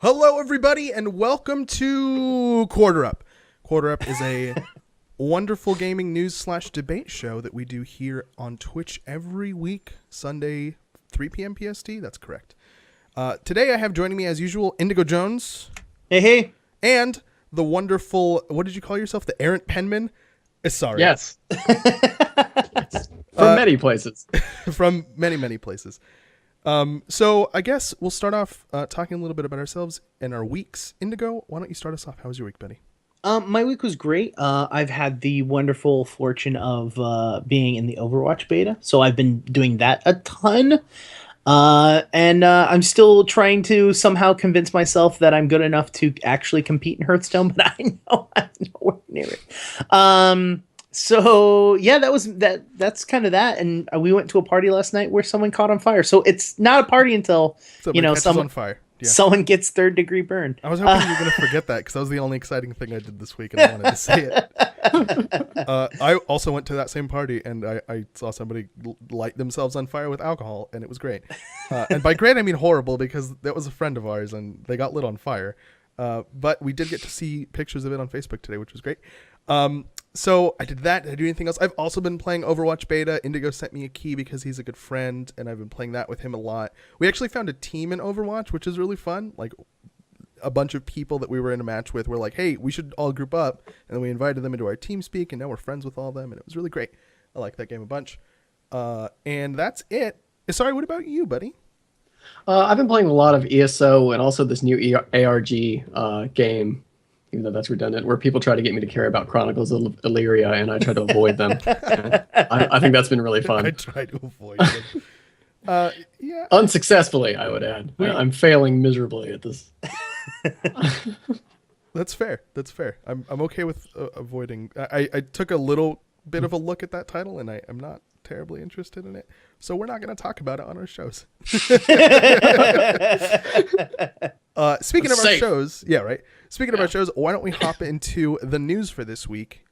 Hello, everybody, and welcome to Quarter Up. Quarter Up is a wonderful gaming news / debate show that we do here on Twitch every week, Sunday, 3 p.m. PST. That's correct. Today, I have joining me, as usual, Indigo Jones. Hey, hey. And the wonderful, what did you call yourself? The Errant Penman? Sorry. Yes. From many places. From many, many places. So I guess we'll start off talking a little bit about ourselves and our weeks. Indigo, why don't you start us off? How was your week, buddy? My week was great. I've had the wonderful fortune of being in the Overwatch beta, so I've been doing that a ton. And I'm still trying to somehow convince myself that I'm good enough to actually compete in Hearthstone, but I know I'm nowhere near it. So yeah, that's kind of that. And we went to a party last night where someone caught on fire. So it's not a party until someone on fire. Yeah. Someone gets third degree burn. I was hoping you were going to forget that because that was the only exciting thing I did this week, and I wanted to say it. I also went to that same party, and I saw somebody light themselves on fire with alcohol, and it was great. And by great, I mean horrible, because that was a friend of ours, and they got lit on fire. But we did get to see pictures of it on Facebook today, which was great. So I did that. Did I do anything else? I've also been playing Overwatch beta. Indigo sent me a key because he's a good friend, and I've been playing that with him a lot. We actually found a team in Overwatch, which is really fun. Like, a bunch of people that we were in a match with were like, hey, we should all group up. And then we invited them into our team speak, and now we're friends with all of them, and it was really great. I like that game a bunch. And that's it. Sorry, what about you, buddy? I've been playing a lot of ESO and also this new ARG game, even though that's redundant, where people try to get me to care about Chronicles of Illyria, and I try to avoid them. I think that's been really fun. I try to avoid them. Yeah. Unsuccessfully, I would add. I'm failing miserably at this. That's fair. I'm okay with avoiding. I took a little bit of a look at that title, and I'm not terribly interested in it, so we're not going to talk about it on our shows. Speaking of our shows, yeah, right. Speaking of our shows, why don't we hop into the news for this week?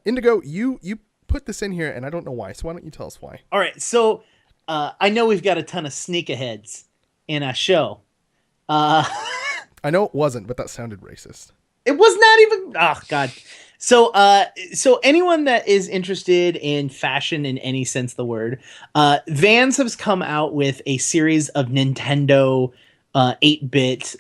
Indigo, you put this in here, and I don't know why, so why don't you tell us why? All right, so I know we've got a ton of sneakaheads in our show. I know it wasn't, but that sounded racist. It was not even. Oh God. So anyone that is interested in fashion in any sense of the word, Vans has come out with a series of Nintendo 8-bit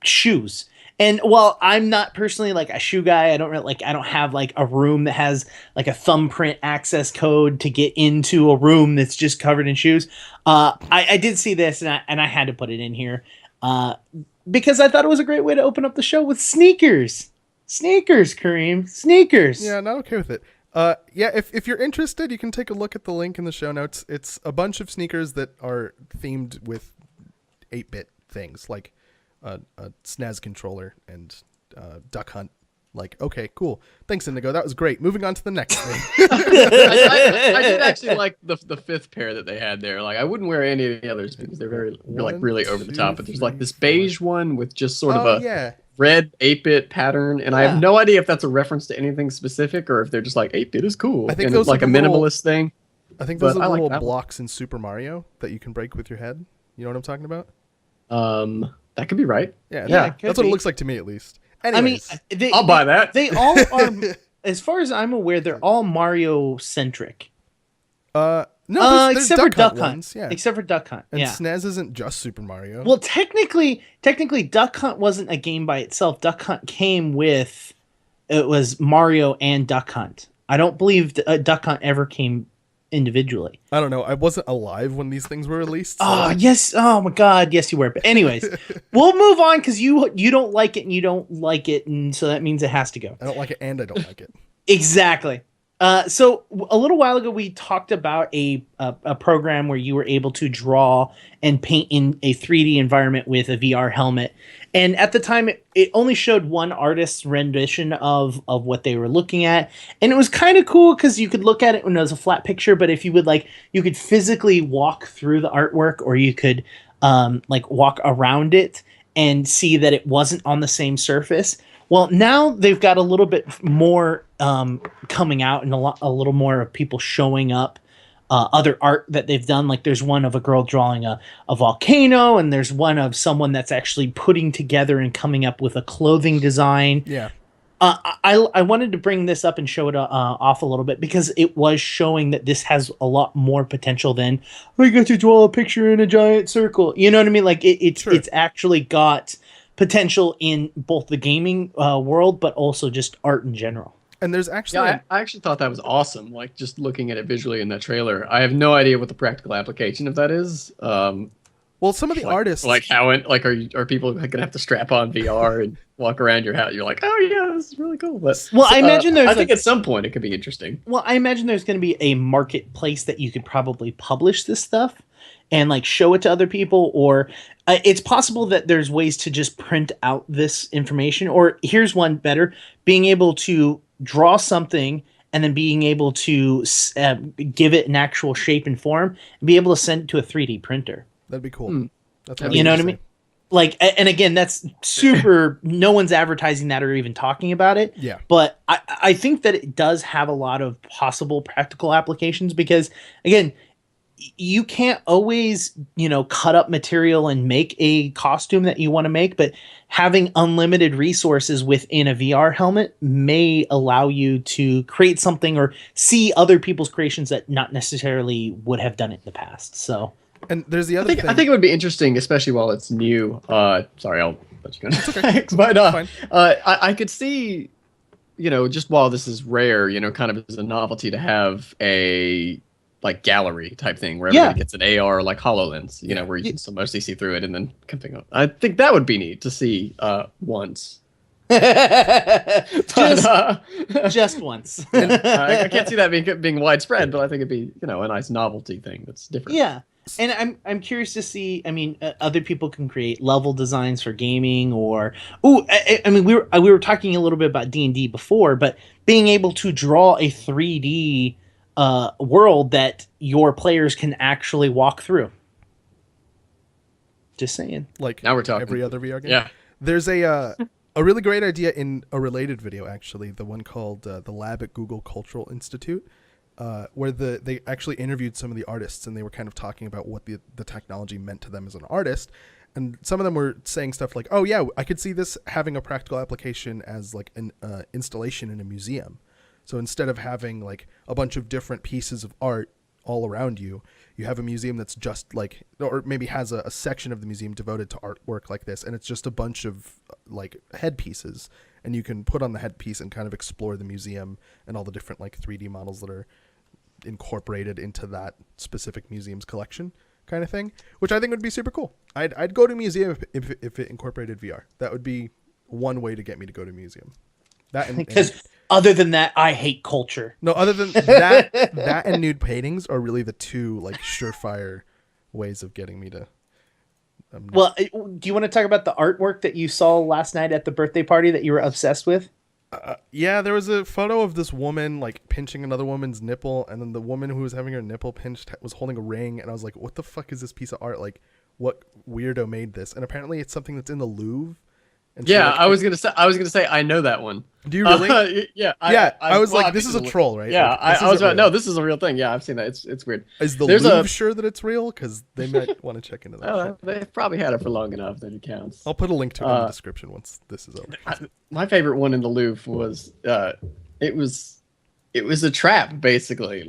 shoes. And while I'm not personally like a shoe guy, I don't have like a room that has like a thumbprint access code to get into a room that's just covered in shoes. I did see this and I had to put it in here because I thought it was a great way to open up the show with sneakers. Sneakers, Kareem. Sneakers. Yeah, not okay with it. Yeah, if you're interested, you can take a look at the link in the show notes. It's a bunch of sneakers that are themed with 8-bit things, like a SNES controller and Duck Hunt. Like, okay, cool. Thanks, Indigo. That was great. Moving on to the next thing. I did actually like the fifth pair that they had there. Like, I wouldn't wear any of the others because they're really over the top. But there's like this beige one with just sort of a red 8-bit pattern, and I have no idea if that's a reference to anything specific or if they're just like 8-bit is cool. I think and those like are a minimalist thing. I think those are the little blocks in Super Mario that you can break with your head. You know what I'm talking about? That could be right. Yeah, that's what it looks like to me, at least. Anyways, I mean, I'll buy that. They all are, as far as I'm aware, they're all Mario centric. No, there's except for Duck Hunt. Ones, yeah. Except for Duck Hunt. And yeah. SNES isn't just Super Mario. Well, technically, Duck Hunt wasn't a game by itself. Duck Hunt came with, it was Mario and Duck Hunt. I don't believe Duck Hunt ever came individually. I don't know. I wasn't alive when these things were released. So. Oh, yes. Oh, my God. Yes, you were. But anyways, we'll move on because you don't like it and you don't like it. And so that means it has to go. I don't like it and I don't like it. Exactly. So a little while ago, we talked about a program where you were able to draw and paint in a 3D environment with a VR helmet. And at the time, it only showed one artist's rendition of what they were looking at. And it was kind of cool because you could look at it when it was a flat picture. But if you would you could physically walk through the artwork, or you could walk around it and see that it wasn't on the same surface. Well, now they've got a little bit more coming out and a little more of people showing up other art that they've done. Like there's one of a girl drawing a volcano, and there's one of someone that's actually putting together and coming up with a clothing design. Yeah. I wanted to bring this up and show it off a little bit because it was showing that this has a lot more potential than I get to draw a picture in a giant circle. You know what I mean? Like it's actually got potential in both the gaming world, but also just art in general. And there's actually, I actually thought that was awesome. Like just looking at it visually in that trailer, I have no idea what the practical application of that is. Well, some of the artists, are people gonna have to strap on VR and walk around your house? You're like, oh yeah, this is really cool. But I imagine I think at some point it could be interesting. Well, I imagine there's going to be a marketplace that you could probably publish this stuff and like show it to other people, or it's possible that there's ways to just print out this information. Or here's one better: being able to draw something and then being able to give it an actual shape and form, and be able to send it to a 3D printer. That'd be cool. That's you know what I mean? Like, and again, that's super. No one's advertising that or even talking about it. Yeah. But I think that it does have a lot of possible practical applications because, again, you can't always, cut up material and make a costume that you want to make, but having unlimited resources within a VR helmet may allow you to create something or see other people's creations that not necessarily would have done it in the past. So. And there's the other thing. I think it would be interesting, especially while it's new. Sorry, I'll let you go. It's okay. But I could see, just while this is rare, kind of as a novelty to have a like gallery type thing where everybody gets an AR like HoloLens, where you can mostly see through it and then come think of. I think that would be neat to see once. Just once. I can't see that being widespread, but I think it'd be a nice novelty thing that's different. Yeah. And I'm curious to see. I mean, other people can create level designs for gaming, or I mean, we were talking a little bit about D&D before, but being able to draw a 3D world that your players can actually walk through. Just saying. Like now we're talking every other VR game. Yeah. There's a really great idea in a related video, actually, the one called The Lab at Google Cultural Institute. Where they actually interviewed some of the artists and they were kind of talking about what the technology meant to them as an artist. And some of them were saying stuff like, oh yeah, I could see this having a practical application as like an installation in a museum. So instead of having like a bunch of different pieces of art all around you, you have a museum that's just like, or maybe has a section of the museum devoted to artwork like this. And it's just a bunch of like headpieces, and you can put on the headpiece and kind of explore the museum and all the different like 3D models that are incorporated into that specific museum's collection kind of thing, which I think would be super cool. I'd go to a museum if it incorporated VR. That would be one way to get me to go to a museum. That because other than that, I hate culture. No, other than that and nude paintings are really the two like surefire ways of getting me to. Well, do you want to talk about the artwork that you saw last night at the birthday party that you were obsessed with? Yeah, there was a photo of this woman like pinching another woman's nipple, and then the woman who was having her nipple pinched was holding a ring, and I was like, what the fuck is this piece of art? Like, what weirdo made this? And apparently it's something that's in the Louvre. And yeah, I was gonna say I know that one. Do you really? Yeah. I was like, this is a troll, right? Yeah, like, I was about no, this is a real thing. Yeah, I've seen that. It's weird. Is the Louvre sure that it's real? Because they might want to check into that. Oh, they've probably had it for long enough that it counts. I'll put a link to it in the description once this is over. My favorite one in the Louvre was it was a trap basically,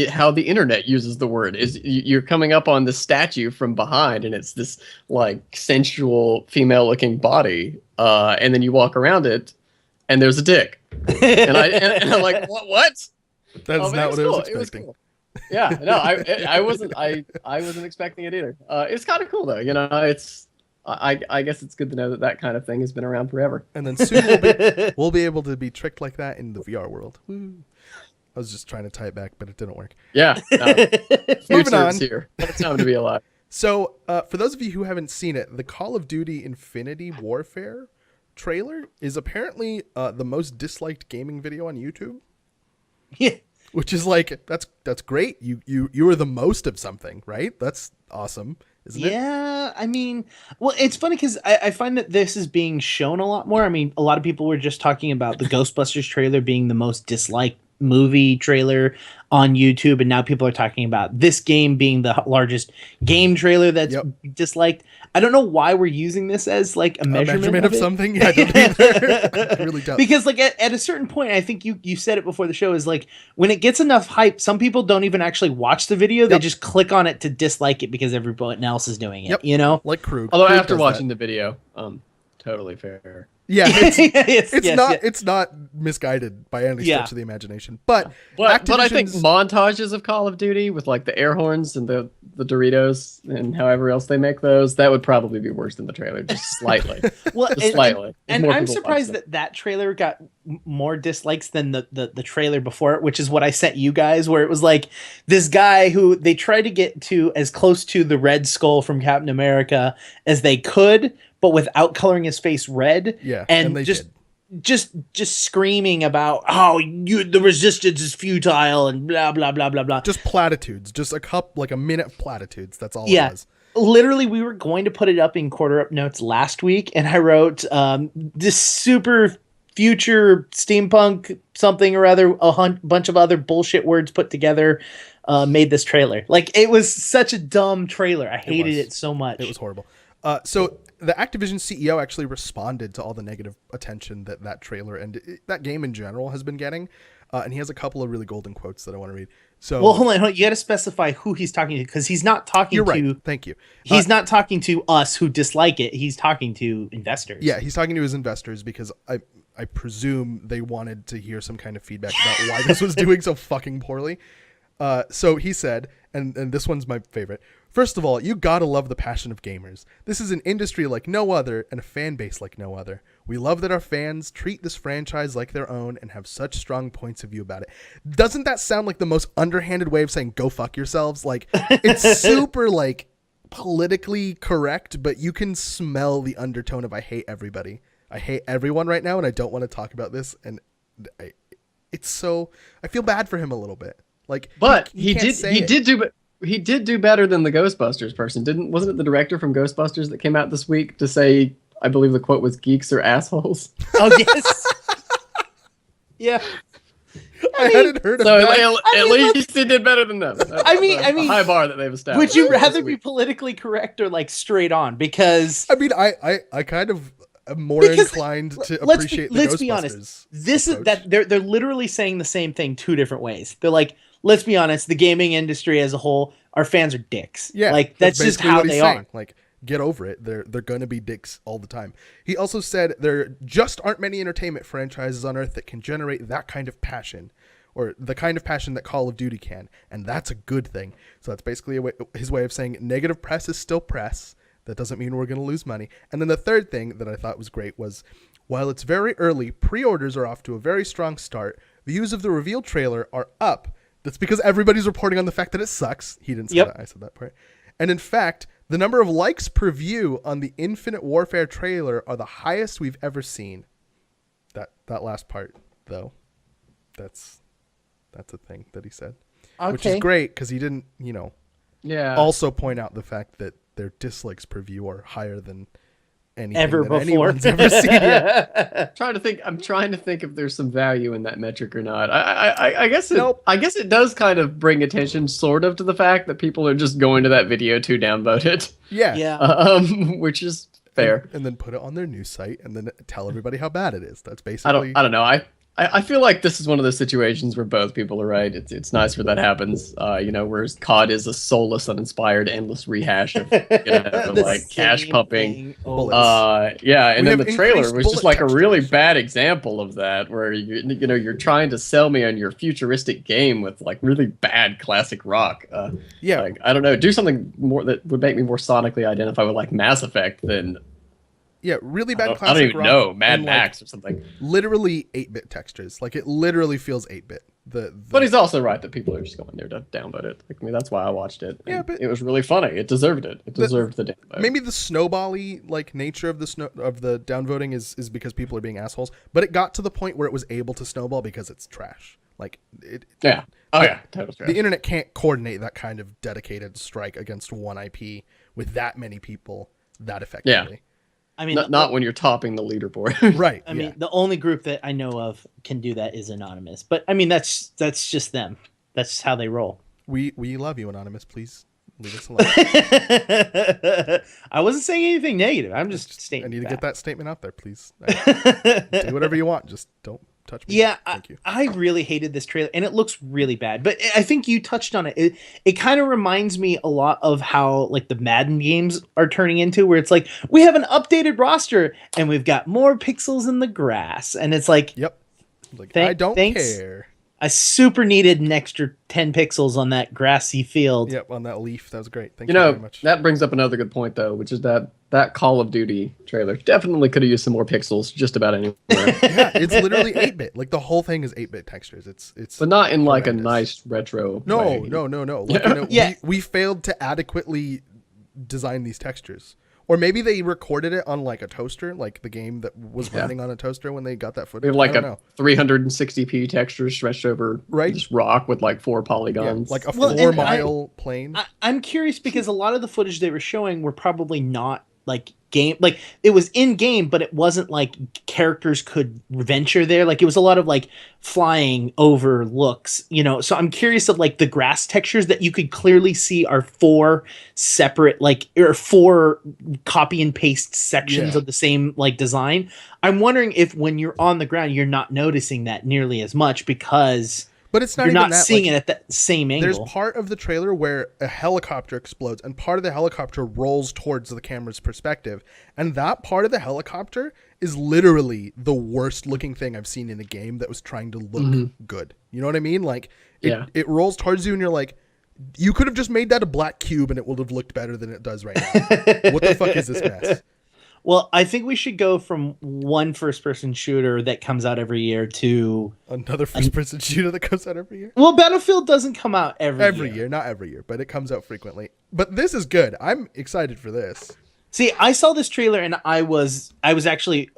how the internet uses the word is you're coming up on the statue from behind and it's this like sensual female looking body and then you walk around it and there's a dick and I'm like what that is not what I was expecting. Cool. Yeah, no, I wasn't expecting it either. It's kind of cool though, it's I guess it's good to know that kind of thing has been around forever. And then soon we'll be able to be tricked like that in the VR world. Woo. I was just trying to tie it back, but it didn't work. Yeah. Moving on. Here. It's time to be alive. So, for those of you who haven't seen it, the Call of Duty Infinity Warfare trailer is apparently the most disliked gaming video on YouTube. Yeah. Which is like, that's great. You were the most of something, right? That's awesome, isn't it? Yeah, I mean, well, it's funny because I find that this is being shown a lot more. I mean, a lot of people were just talking about the Ghostbusters trailer being the most disliked movie trailer on YouTube, and now people are talking about this game being the largest game trailer that's disliked. I don't know why we're using this as like a measurement of something. Yeah, I don't either. Really don't. Because like at a certain point, I think you said it before the show, is like when it gets enough hype, some people don't even actually watch the video. They just click on it to dislike it because everyone else is doing it. You know, like Krug. Although Krug after watching the video, totally fair. Yeah, it's not misguided by any stretch of the imagination. But I think montages of Call of Duty with like the air horns and the Doritos and however else they make those, that would probably be worse than the trailer, just slightly. Slightly. And I'm surprised that trailer got more dislikes than the trailer before it, which is what I sent you guys, where it was like this guy who they tried to get to as close to the Red Skull from Captain America as they could, but without coloring his face red. Yeah, and just screaming about the resistance is futile and blah blah blah blah blah. Just platitudes, just a minute of platitudes. That's all it was. Literally, we were going to put it up in Quarter Up Notes last week, and I wrote this super future steampunk something or other, bunch of other bullshit words put together, made this trailer. Like, it was such a dumb trailer. I hated it so much. It was horrible. So the Activision CEO actually responded to all the negative attention that trailer and that game in general has been getting. And he has a couple of really golden quotes that I want to read. So, well, hold on. You got to specify who he's talking to, because he's not talking you're to... right. Thank you. He's not talking to us who dislike it. He's talking to investors. Yeah, he's talking to his investors because I presume they wanted to hear some kind of feedback about why this was doing so fucking poorly. So he said, and this one's my favorite. First of all, you gotta love the passion of gamers. This is an industry like no other and a fan base like no other. We love that our fans treat this franchise like their own and have such strong points of view about it. Doesn't that sound like the most underhanded way of saying go fuck yourselves? Like, it's super like politically correct, but you can smell the undertone of I hate everybody. I hate everyone right now and I don't want to talk about this. And I feel bad for him a little bit. Like, but he did do better than the Ghostbusters person. Wasn't it the director from Ghostbusters that came out this week to say, I believe the quote was geeks are assholes? Oh, yes. Yeah. I hadn't heard of that. At least he did better than them. I mean, a high bar that they've established. Would you rather be politically correct or like straight on? Because I mean, I kind of am more inclined to appreciate the Ghostbusters. Let's be honest. This approach. Is that they're literally saying the same thing two different ways. They're like, let's be honest, the gaming industry as a whole, our fans are dicks. Yeah, like that's just how they are. Like, get over it. They're gonna be dicks all the time. He also said there just aren't many entertainment franchises on Earth that can generate that kind of passion, or the kind of passion that Call of Duty can, and that's a good thing. So that's basically his way of saying negative press is still press. That doesn't mean we're gonna lose money. And then the third thing that I thought was great was, while it's very early, pre-orders are off to a very strong start. Views of the reveal trailer are up. That's because everybody's reporting on the fact that it sucks. He didn't say that. I said that part. And in fact, the number of likes per view on the Infinite Warfare trailer are the highest we've ever seen. That last part, though, that's a thing that he said. Okay. Which is great because he didn't, also point out the fact that their dislikes per view are higher than anything that anyone's ever seen yet. I'm trying to think if there's some value in that metric or not. I guess it does kind of bring attention sort of to the fact that people are just going to that video to download it. Yeah. Which is fair. And then put it on their news site and then tell everybody how bad it is. That's basically I don't know. I feel like this is one of those situations where both people are right. It's nice where that happens. Where COD is a soulless, uninspired, endless rehash of like cash pumping. And then the trailer was just like a really bad example of that, where you're trying to sell me on your futuristic game with like really bad classic rock. Like, I don't know, do something more that would make me more sonically identify with like Mass Effect than. Yeah, really bad classic rock. I don't even know. Mad Max or something. Literally 8-bit textures. Like, it literally feels 8-bit. But he's also right that people are just going there to download it. Like, I mean, that's why I watched it. Yeah, but it was really funny. It deserved it. It deserved the downvote. Maybe the snowball-y like nature of the downvoting is because people are being assholes. But it got to the point where it was able to snowball because it's trash. Like it. Yeah. Oh yeah. Total trash. The internet can't coordinate that kind of dedicated strike against one IP with that many people that effectively. Yeah. I mean, not when you're topping the leaderboard. Right. I mean, the only group that I know of can do that is Anonymous. But I mean, that's just them. That's how they roll. We love you, Anonymous. Please leave us alone. I wasn't saying anything negative. I'm just stating. I need to get that statement out there, please. Do whatever you want. Just don't touch me. Yeah, Thank you. I really hated this trailer, and it looks really bad. But I think you touched on it. It kind of reminds me a lot of how like the Madden games are turning into, where it's like we have an updated roster and we've got more pixels in the grass, and it's like, yep, like I don't care. I super needed an extra 10 pixels on that grassy field. Yep, on that leaf. That was great. Thank you very much. That brings up another good point, though, which is that Call of Duty trailer definitely could have used some more pixels just about anywhere. Yeah, it's literally 8-bit. Like, the whole thing is 8-bit textures. It's but not in, like, a nice retro way. No. Like, we failed to adequately design these textures. Or maybe they recorded it on like a toaster, like the game that was running on a toaster when they got that footage. We have like a 360p texture stretched over this rock with like 4 polygons. Yeah, like a 4-mile plane. I'm curious because a lot of the footage they were showing were probably not like game, like it was in game, but it wasn't like characters could venture there. Like it was a lot of like flying over looks, you know. So I'm curious of like the grass textures that you could clearly see are 4 separate, like, or 4 copy and paste sections of the same like design. I'm wondering if when you're on the ground, you're not noticing that nearly as much because. But it's not. You're not seeing it at that same angle. There's part of the trailer where a helicopter explodes, and part of the helicopter rolls towards the camera's perspective, and that part of the helicopter is literally the worst looking thing I've seen in a game that was trying to look good. You know what I mean? Like, it rolls towards you, and you're like, you could have just made that a black cube, and it would have looked better than it does right now. What the fuck is this mess? Well, I think we should go from one first-person shooter that comes out every year to another first-person shooter that comes out every year. Well, Battlefield doesn't come out every year, not every year, but it comes out frequently. But this is good. I'm excited for this. See, I saw this trailer and I was actually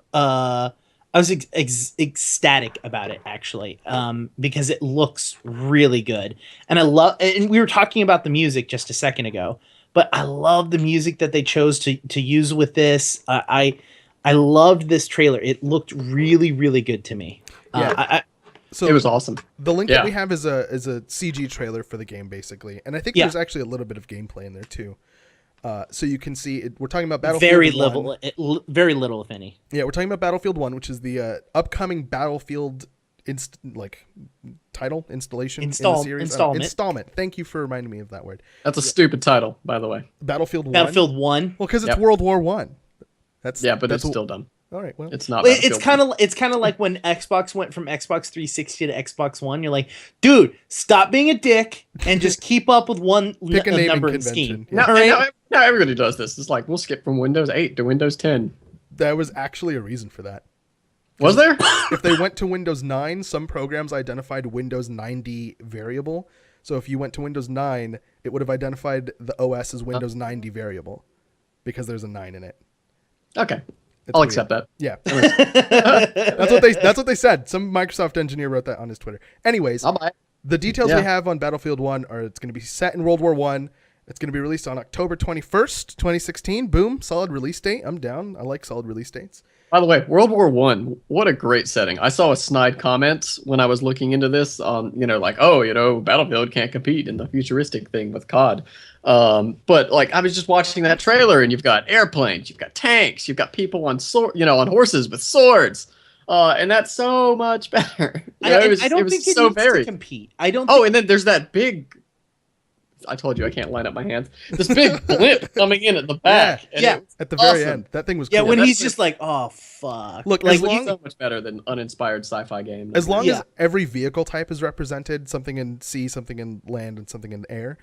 ecstatic about it actually, because it looks really good, and and we were talking about the music just a second ago. But I love the music that they chose to use with this. I loved this trailer. It looked really, really good to me. Yeah. So it was awesome. The link that we have is a CG trailer for the game, basically. And I think there's actually a little bit of gameplay in there, too. So you can see it. We're talking about Battlefield 1. Very little, if any. Yeah, we're talking about Battlefield 1, which is the upcoming Battlefield installation in the series. Installment. Thank you for reminding me of that word. That's a stupid title, by the way. Battlefield 1. Battlefield 1. Well, because it's World War 1. But it's still dumb. All right, well, it's not. It's kind of like when Xbox went from Xbox 360 to Xbox One. You're like, dude, stop being a dick and just keep up with one numbering scheme. Now everybody does this. It's like we'll skip from Windows 8 to Windows 10. There was actually a reason for that. Was there? If they went to Windows 9, some programs identified Windows 90 variable. So if you went to Windows 9, it would have identified the OS as Windows 90 variable because there's a 9 in it. Okay. I'll accept that. Yeah. That's what they said. Some Microsoft engineer wrote that on his Twitter. Anyways, the details we have on Battlefield 1 are it's going to be set in World War 1. It's going to be released on October 21st, 2016. Boom. Solid release date. I'm down. I like solid release dates. By the way, World War One, what a great setting. I saw a snide comment when I was looking into this on, Battlefield can't compete in the futuristic thing with COD. But like I was just watching that trailer and you've got airplanes, you've got tanks, you've got people on on horses with swords. And that's so much better. I don't think it needs to compete. And then there's that big I told you I can't line up my hands. This big blimp coming in at the back. Yeah. At the very end. That thing was cool. Yeah, when he's just like, oh, fuck. Look, like, it's so much better than uninspired sci-fi game. As long as every vehicle type is represented, something in sea, something in land, and something in air,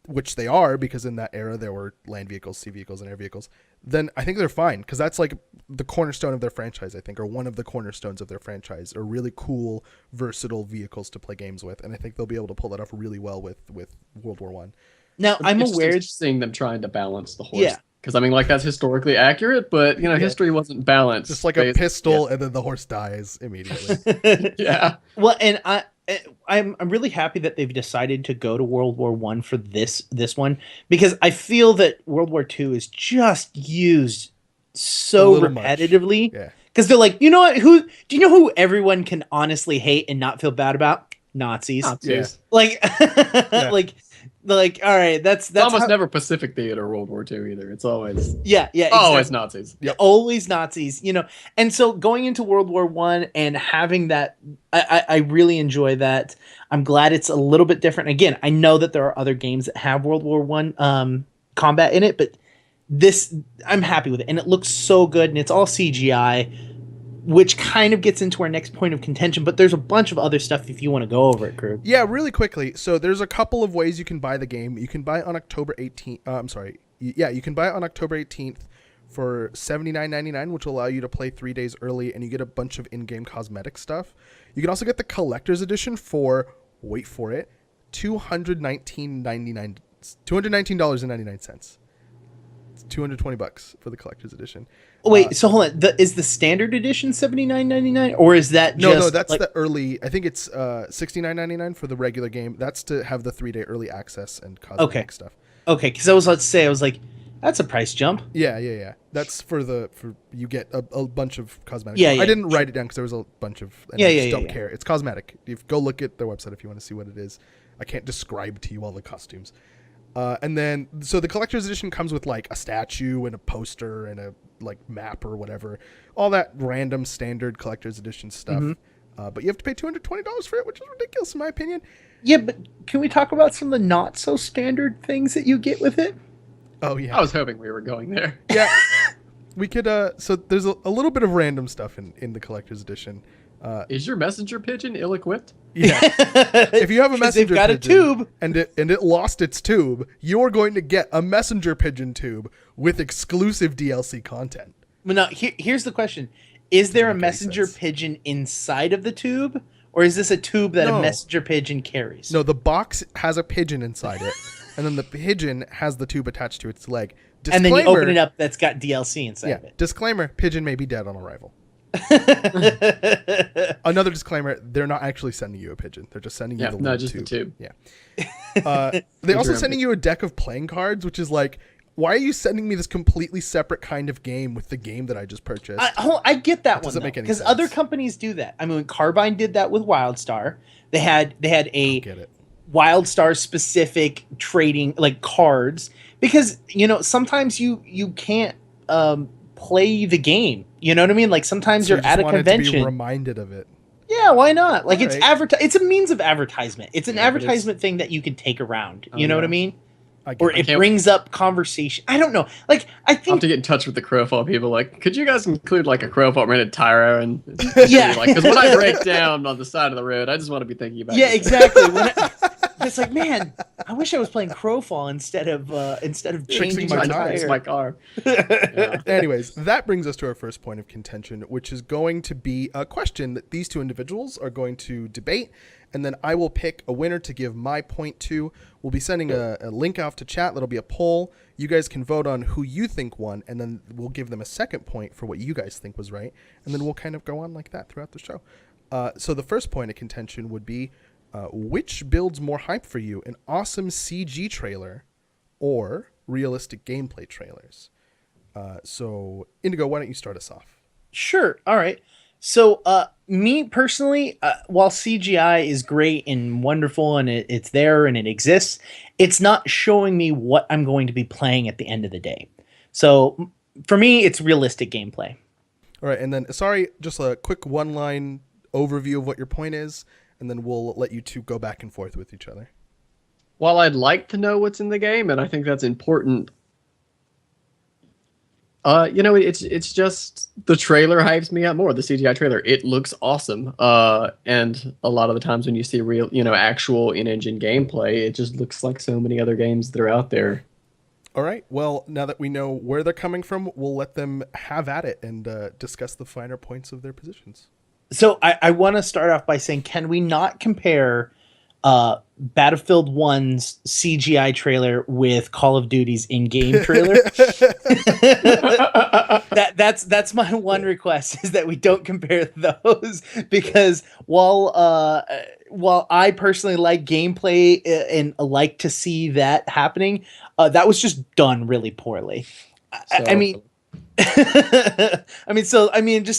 which they are, because in that era there were land vehicles, sea vehicles, and air vehicles, then I think they're fine, because that's like the cornerstone of their franchise, I think, or one of the cornerstones of their franchise, are really cool, versatile vehicles to play games with, and I think they'll be able to pull that off really well with World War One. Now, I'm aware seeing them trying to balance the horse. Yeah. Because, I mean, like, that's historically accurate, but, history wasn't balanced. Just like a pistol, and then the horse dies immediately. Yeah. Well, and I'm really happy that they've decided to go to World War One for this one, because I feel that World War II is just used so repetitively. Yeah. Because they're like, you know what? Do you know who everyone can honestly hate and not feel bad about? Nazis. Yeah. Like, yeah. like, all right, that's almost never Pacific Theater World War II either. It's always exactly. always Nazis. Yep. Always Nazis, And so going into World War I and having that, I really enjoy that. I'm glad it's a little bit different. Again, I know that there are other games that have World War I combat in it, but this, I'm happy with it, and it looks so good, and it's all CGI, which kind of gets into our next point of contention, but there's a bunch of other stuff if you want to go over it, Krug. Yeah, really quickly. So there's a couple of ways you can buy the game. You can buy it on October 18th. You can buy it on October 18th for $79.99, which will allow you to play 3 days early, and you get a bunch of in-game cosmetic stuff. You can also get the collector's edition for, wait for it, $219.99. $219.99. It's $220 for the collector's edition. Wait, so hold on. Is the standard edition $79.99, or is that just no? That's the early. I think it's $69.99 for the regular game. That's to have the 3-day early access and cosmetic stuff. Okay, because I was about to say, I was like, that's a price jump. Yeah. That's for you get a bunch of cosmetic. Yeah, I didn't write it down because there was a bunch of. And I just don't care. It's cosmetic. You go look at their website if you want to see what it is. I can't describe to you all the costumes. And then, so the collector's edition comes with like a statue and a poster and a like map or whatever, all that random standard collector's edition stuff. Mm-hmm. But you have to pay $220 for it, which is ridiculous in my opinion. Yeah, but can we talk about some of the not so standard things that you get with it? Oh yeah, I was hoping we were going there. Yeah, we could. So there's a little bit of random stuff in the collector's edition. Is your messenger pigeon ill-equipped? Yeah. If you have a messenger got pigeon a tube and it lost its tube, you're going to get a messenger pigeon tube with exclusive DLC content. Well, now here's the question: is there a messenger pigeon inside of the tube, or is this a tube that a messenger pigeon carries? No, the box has a pigeon inside it, and then the pigeon has the tube attached to its leg. And then you open it up, that's got DLC inside of it. Disclaimer: pigeon may be dead on arrival. Another disclaimer: they're not actually sending you a pigeon; they're just sending you the tube. Yeah. They're also sending you a deck of playing cards, which is like, why are you sending me this completely separate kind of game with the game that I just purchased? I get that one because other companies do that. I mean, Carbine did that with WildStar. They had a WildStar specific trading like cards because sometimes you can't play the game. You know what I mean? Like sometimes you're at a convention. To be reminded of it. Yeah, why not? Like it's it's a means of advertisement. It's an advertisement thing that you can take around. You know what I mean? Or it brings up conversation. I don't know. Like I think I'll have to get in touch with the Crowfall people. Like, could you guys include like a Crowfall rented Tyro and like because when I break down on the side of the road, I just want to be thinking about exactly. It's like, man, I wish I was playing Crowfall instead of changing my tire. My car. Anyways, that brings us to our first point of contention, which is going to be a question that these two individuals are going to debate, and then I will pick a winner to give my point to. We'll be sending a link off to chat. That'll be a poll. You guys can vote on who you think won, and then we'll give them a second point for what you guys think was right, and then we'll kind of go on like that throughout the show. So the first point of contention would be, which builds more hype for you, an awesome CG trailer or realistic gameplay trailers? So, Indigo, why don't you start us off? Sure. All right. So, me personally, while CGI is great and wonderful and it's there and it exists, it's not showing me what I'm going to be playing at the end of the day. So, for me, it's realistic gameplay. All right. And then, sorry, just a quick one-line overview of what your point is, and then we'll let you two go back and forth with each other. While I'd like to know what's in the game, and I think that's important, it's just the trailer hypes me up more. The CGI trailer, it looks awesome. And a lot of the times when you see real, actual in-engine gameplay, it just looks like so many other games that are out there. All right. Well, now that we know where they're coming from, we'll let them have at it and discuss the finer points of their positions. So I want to start off by saying, can we not compare Battlefield 1's CGI trailer with Call of Duty's in-game trailer? That's my one request, is that we don't compare those, because while I personally like gameplay and like to see that happening, that was just done really poorly. I mean, Just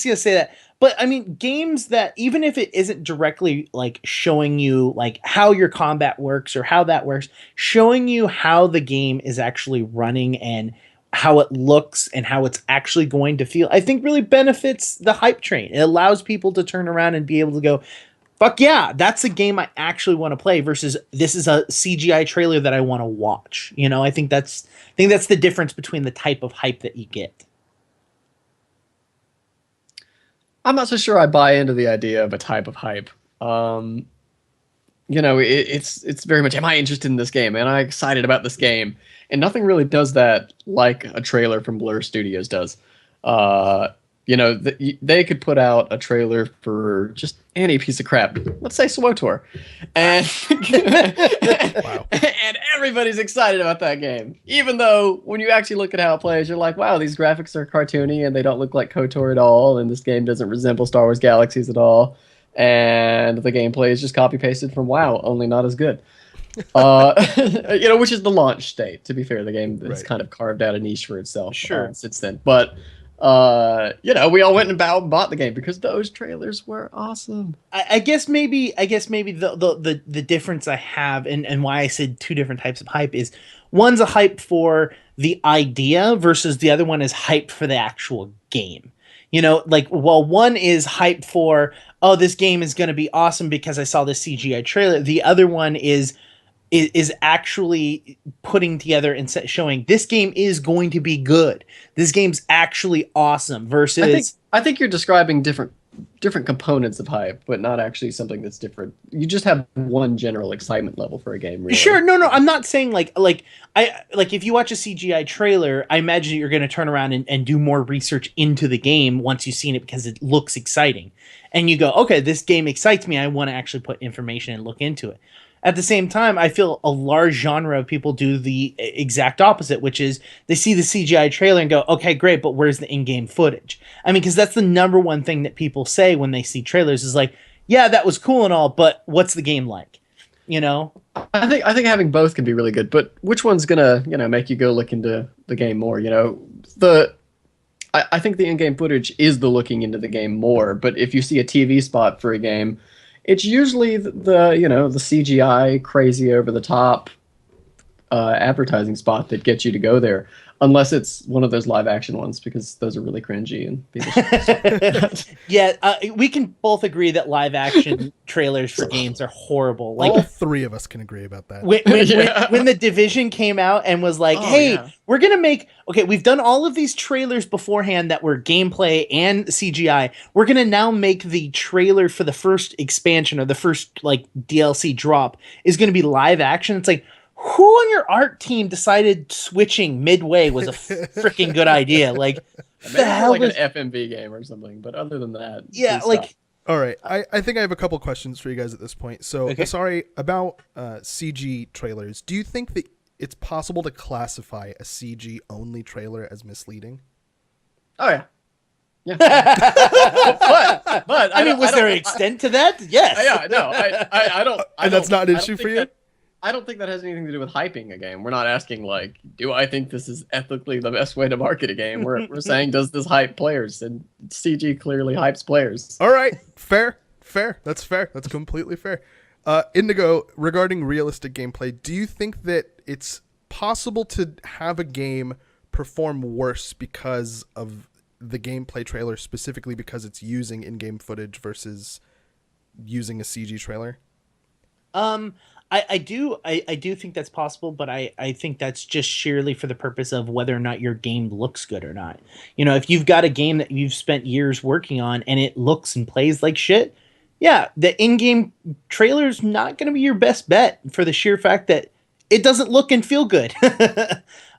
gonna say that. But I mean, games that even if it isn't directly like showing you like how your combat works or how that works, showing you how the game is actually running and how it looks and how it's actually going to feel, I think really benefits the hype train. It allows people to turn around and be able to go, fuck yeah, that's a game I actually want to play versus this is a CGI trailer that I want to watch. I think that's the difference between the type of hype that you get. I'm not so sure I buy into the idea of a type of hype. It's very much, am I interested in this game? Am I excited about this game? And nothing really does that like a trailer from Blur Studios does. They could put out a trailer for just any piece of crap. Let's say SWTOR. And, wow. And everybody's excited about that game. Even though when you actually look at how it plays, you're like, wow, these graphics are cartoony and they don't look like KOTOR at all. And this game doesn't resemble Star Wars Galaxies at all. And the gameplay is just copy-pasted from WoW, only not as good. Which is the launch state. To be fair, the game has kind of carved out a niche for itself since then. But we all went and bought the game because those trailers were awesome. I guess maybe the difference I have and why I said two different types of hype is one's a hype for the idea versus the other one is hype for the actual game. One is hype for, oh, this game is going to be awesome because I saw the CGI trailer. The other one is actually putting together and showing this game is going to be good. This game's actually awesome versus... I think you're describing different components of hype, but not actually something that's different. You just have one general excitement level for a game, really. Sure, no, I'm not saying like if you watch a CGI trailer, I imagine you're going to turn around and do more research into the game once you've seen it because it looks exciting. And you go, okay, this game excites me. I want to actually put information and look into it. At the same time, I feel a large genre of people do the exact opposite, which is they see the CGI trailer and go, okay, great, but where's the in-game footage? I mean, because that's the number one thing that people say when they see trailers is like, yeah, that was cool and all, but what's the game like? I think having both can be really good, but which one's gonna, make you go look into the game more? I think the in-game footage is the looking into the game more, but if you see a TV spot for a game, it's usually the CGI crazy over the top advertising spot that gets you to go there, unless it's one of those live action ones because those are really cringy and people we can both agree that live action trailers for games are horrible. Like all three of us can agree about that. When The Division came out and was like, we're gonna make we've done all of these trailers beforehand that were gameplay and CGI. We're gonna now make the trailer for the first expansion or the first like DLC drop is gonna be live action. It's like, who on your art team decided switching midway was a freaking good idea? Like, the hell like an FMV game or something. But other than that, all right. I think I have a couple questions for you guys at this point. So, sorry about CG trailers. Do you think that it's possible to classify a CG only trailer as misleading? Oh yeah. Yeah. but I mean, was there an extent to that? Yes. Yeah. No. I don't. And that's not an issue for you. I don't think that has anything to do with hyping a game. We're not asking like, do I think this is ethically the best way to market a game? We're saying, does this hype players? And CG clearly hypes players. All right, fair. That's fair. That's completely fair. Indigo, regarding realistic gameplay, do you think that it's possible to have a game perform worse because of the gameplay trailer, specifically because it's using in-game footage versus using a CG trailer? I do think that's possible, but I think that's just sheerly for the purpose of whether or not your game looks good or not. If you've got a game that you've spent years working on and it looks and plays like shit, yeah, the in-game trailer's not going to be your best bet for the sheer fact that it doesn't look and feel good.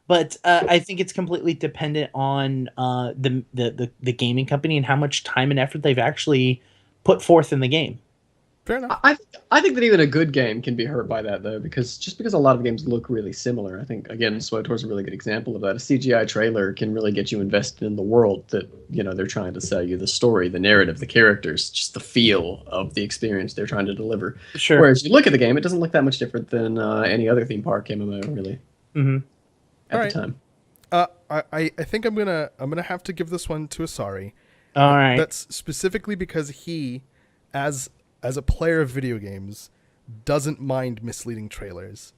But I think it's completely dependent on the gaming company and how much time and effort they've actually put forth in the game. Fair enough. I think that even a good game can be hurt by that, though, because a lot of games look really similar. I think, again, SWTOR is a really good example of that. A CGI trailer can really get you invested in the world that, they're trying to sell you, the story, the narrative, the characters, just the feel of the experience they're trying to deliver. Sure. Whereas you look at the game, it doesn't look that much different than any other theme park MMO, really. Mm-hmm. At the time. I think I'm gonna have to give this one to Asari. All right. That's specifically because he, as a player of video games, doesn't mind misleading trailers.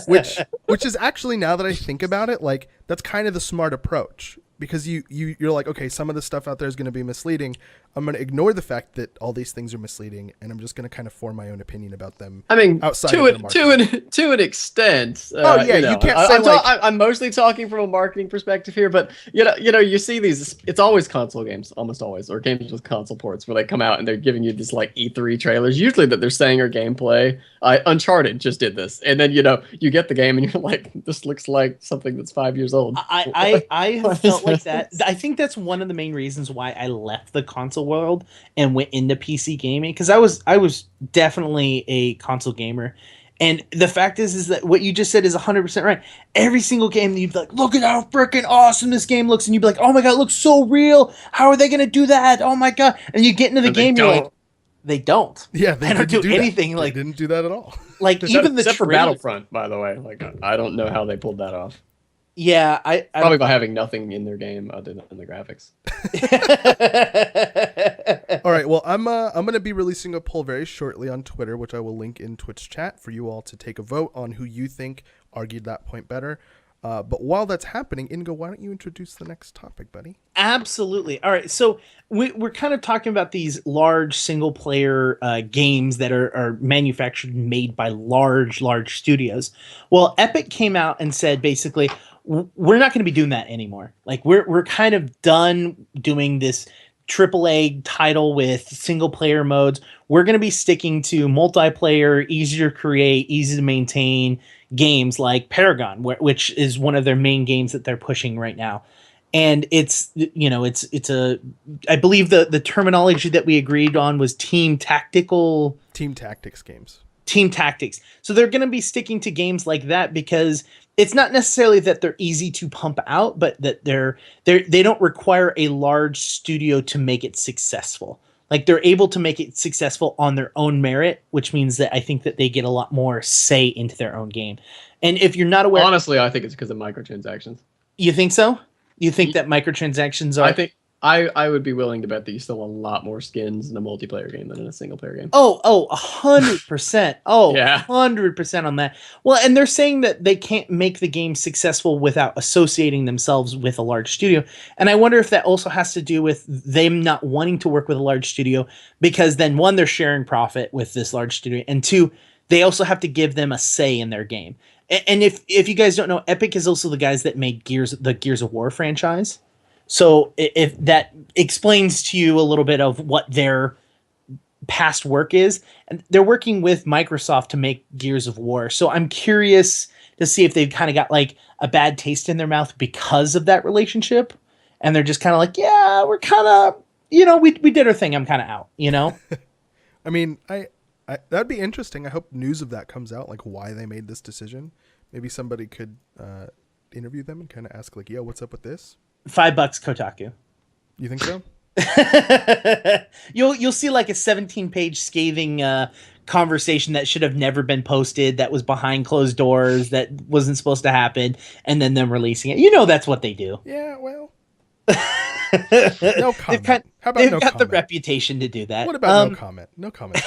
which is actually, now that I think about it, like that's kind of the smart approach, because you're like, okay, some of the stuff out there is going to be misleading. I'm going to ignore the fact that all these things are misleading, and I'm just going to kind of form my own opinion about them. I mean, outside to an extent. You can't say I'm mostly talking from a marketing perspective here, but you see these. It's always console games, almost always, or games with console ports where they come out and they're giving you these like E3 trailers, usually that they're saying are gameplay. Uncharted just did this, and then you get the game and you're like, this looks like something that's 5 years old. I felt like that. I think that's one of the main reasons why I left the console world and went into PC gaming, because I was definitely a console gamer. And the fact is that what you just said is 100% right. Every single game you'd be like, look at how freaking awesome this game looks, and you'd be like, oh my god, it looks so real. How are they gonna do that? Oh my god! And you get into the game, you're like, they don't. Yeah, they don't do anything. Like, they didn't do that at all. Like even except for Battlefront, by the way. Like I don't know how they pulled that off. Yeah, probably by having nothing in their game other than the graphics. All right, well, I'm going to be releasing a poll very shortly on Twitter, which I will link in Twitch chat for you all to take a vote on who you think argued that point better. But while that's happening, Indigo, why don't you introduce the next topic, buddy? Absolutely. All right, so we're kind of talking about these large single-player games that are manufactured and made by large studios. Well, Epic came out and said basically, we're not going to be doing that anymore. Like we're kind of done doing this AAA title with single player modes. We're going to be sticking to multiplayer, easier to create, easy to maintain games like Paragon, which is one of their main games that they're pushing right now. And it's I believe the terminology that we agreed on was team tactics games. Team tactics. So they're going to be sticking to games like that because it's not necessarily that they're easy to pump out, but that they don't require a large studio to make it successful. Like they're able to make it successful on their own merit, which means that I think that they get a lot more say into their own game. And if you're not aware, honestly, I think it's because of microtransactions. You think so? You think that microtransactions are? I think I would be willing to bet that you still want a lot more skins in a multiplayer game than in a single player game. 100%. Oh, yeah. 100% on that. Well, and they're saying that they can't make the game successful without associating themselves with a large studio. And I wonder if that also has to do with them not wanting to work with a large studio, because then one, they're sharing profit with this large studio, and two, they also have to give them a say in their game. And if you guys don't know, Epic is also the guys that made the Gears of War franchise. So if that explains to you a little bit of what their past work is, and they're working with Microsoft to make Gears of War. So I'm curious to see if they've kind of got like a bad taste in their mouth because of that relationship. And they're just kind of like, yeah, we're kind of, we did our thing. I'm kind of out, I mean, I that'd be interesting. I hope news of that comes out, like why they made this decision. Maybe somebody could interview them and kind of ask like, yo, what's up with this? $5 Kotaku. You think so? You'll see like a 17-page scathing conversation that should have never been posted, that was behind closed doors, that wasn't supposed to happen, and then them releasing it. That's what they do. Yeah, well. No comment. How about they've no got comment? the reputation to do that. What about no comment? No comment.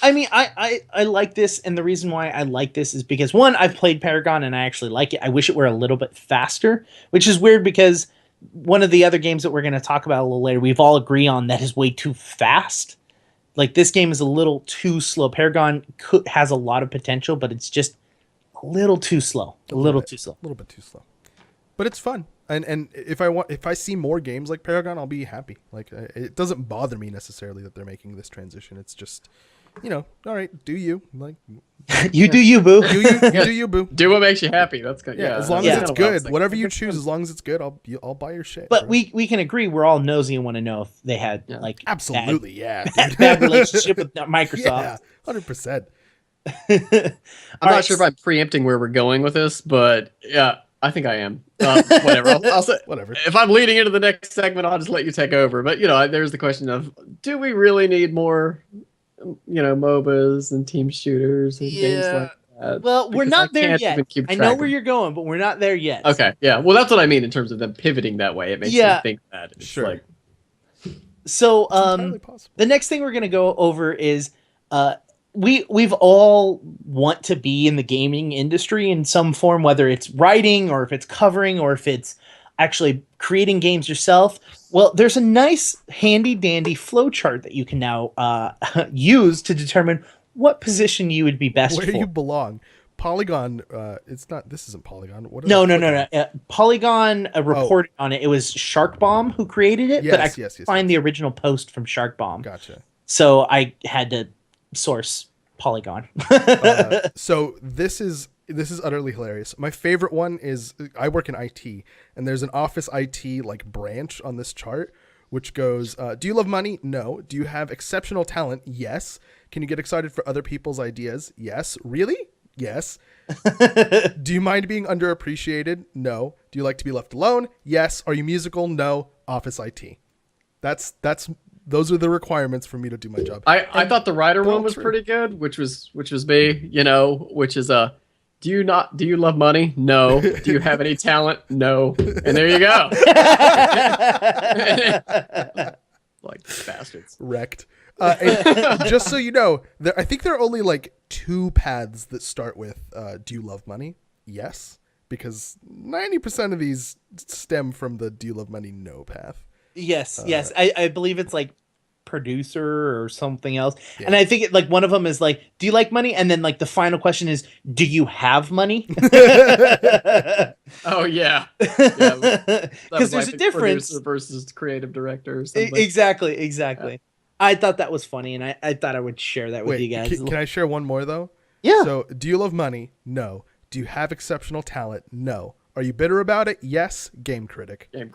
I mean, I like this, and the reason why I like this is because, one, I've played Paragon and I actually like it. I wish it were a little bit faster, which is weird because one of the other games that we're going to talk about a little later, we've all agree on that is way too fast. Like, this game is a little too slow. Paragon has a lot of potential, but it's just a little too slow. A little bit too slow. But it's fun. And if I see more games like Paragon, I'll be happy. Like, it doesn't bother me necessarily that they're making this transition. It's just, all right, do you. Like, you do you, boo. Do you, boo. Do what makes you happy. That's good. Yeah, as long as it's good. Whatever you choose, as long as it's good, I'll buy your shit. But we can agree, we're all nosy and want to know if they had absolutely bad relationship with Microsoft. Yeah, 100%. I'm not sure if I'm preempting where we're going with this, but yeah, I think I am. Whatever. I'll say whatever. If I'm leading into the next segment, I'll just let you take over. But there's the question of, do we really need more, MOBAs and team shooters and games like Well, we're not there yet. I know where you're going, but we're not there yet. Okay, yeah. Well, that's what I mean in terms of them pivoting that way. It makes me think that. It's sure. Like... So, the next thing we're going to go over is we've all want to be in the gaming industry in some form, whether it's writing or if it's covering or if it's actually creating games yourself. Well, there's a nice handy dandy flowchart that you can now use to determine what position you would be best for. Where you belong. Polygon, it's not, this isn't Polygon. What no. Polygon reported on it. It was Sharkbomb who created it, but I couldn't find the original post from Sharkbomb. Gotcha. So I had to source Polygon. So this is utterly hilarious. My favorite one is, I work in IT, and there's an office IT like branch on this chart, which goes, do you love money? No. Do you have exceptional talent? Yes. Can you get excited for other people's ideas? Yes. Really? Yes. Do you mind being underappreciated? No. Do you like to be left alone? Yes. Are you musical? No. Office IT. Those are the requirements for me to do my job. I thought the writer one was pretty good, which was me, which is do you love money? No. Do you have any talent? No. And there you go. Like bastards. Wrecked. And just so you know, I think there are only like 2 paths that start with do you love money? Yes. Because 90% of these stem from the do you love money? No path. Yes. I believe it's like producer or something else. Yeah. And I think like one of them is like, do you like money? And then like the final question is, do you have money? Oh yeah. Because there's a difference versus creative director or something. Exactly. Yeah. I thought that was funny, and I thought I would share that with you guys. Can I share one more though? Yeah. So, do you love money? No. Do you have exceptional talent? No. Are you bitter about it? Yes. Game critic. Yeah. and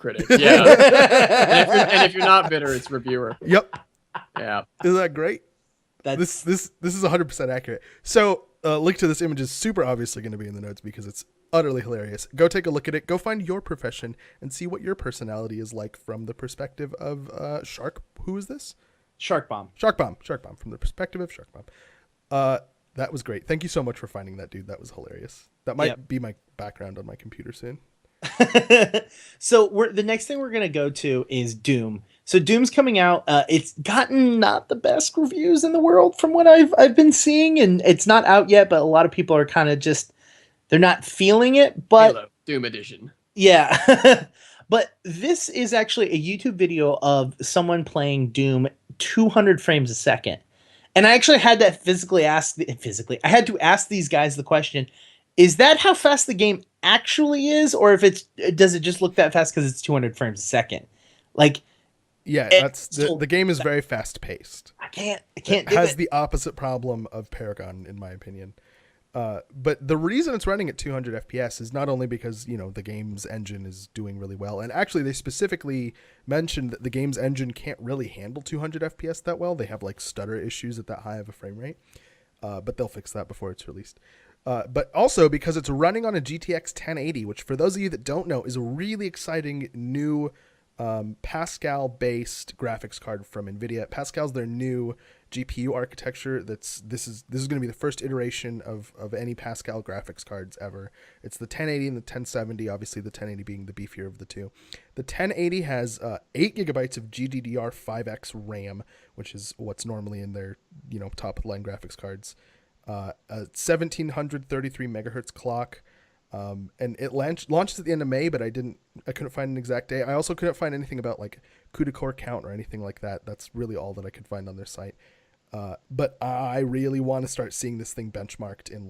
if you're not bitter, it's reviewer. Yep. Yeah. Isn't that great? This is 100% accurate. So, link to this image is super obviously going to be in the notes because it's utterly hilarious. Go take a look at it. Go find your profession and see what your personality is like from the perspective of Shark. Who is this? Sharkbomb from the perspective of Sharkbomb. That was great. Thank you so much for finding that, dude. That was hilarious. That might be my background on my computer soon. So the next thing we're gonna go to is Doom. So Doom's coming out. It's gotten not the best reviews in the world from what I've been seeing, and it's not out yet. But a lot of people are kind of just they're not feeling it. But Halo, Doom Edition. Yeah. But this is actually a YouTube video of someone playing Doom 200 frames a second. And I actually had to I had to ask these guys the question, is that how fast the game actually is? Or does it just look that fast because it's 200 frames a second? Like, yeah, the game is very fast paced. I can't it has the opposite problem of Paragon, in my opinion. But the reason it's running at 200 FPS is not only because, the game's engine is doing really well. And actually, they specifically mentioned that the game's engine can't really handle 200 FPS that well. They have like stutter issues at that high of a frame rate. But they'll fix that before it's released. But also because it's running on a GTX 1080, which for those of you that don't know is a really exciting new Pascal-based graphics card from NVIDIA. Pascal's their new GPU architecture. This is going to be the first iteration of any Pascal graphics cards ever. It's the 1080 and the 1070, obviously the 1080 being the beefier of the two. The 1080 has 8 gigabytes of GDDR5X RAM, which is what's normally in their top line graphics cards. A 1733 megahertz clock. And it launches at the end of May, but I couldn't find an exact day. I also couldn't find anything about like CUDA core count or anything like that. That's really all that I could find on their site. But I really want to start seeing this thing benchmarked in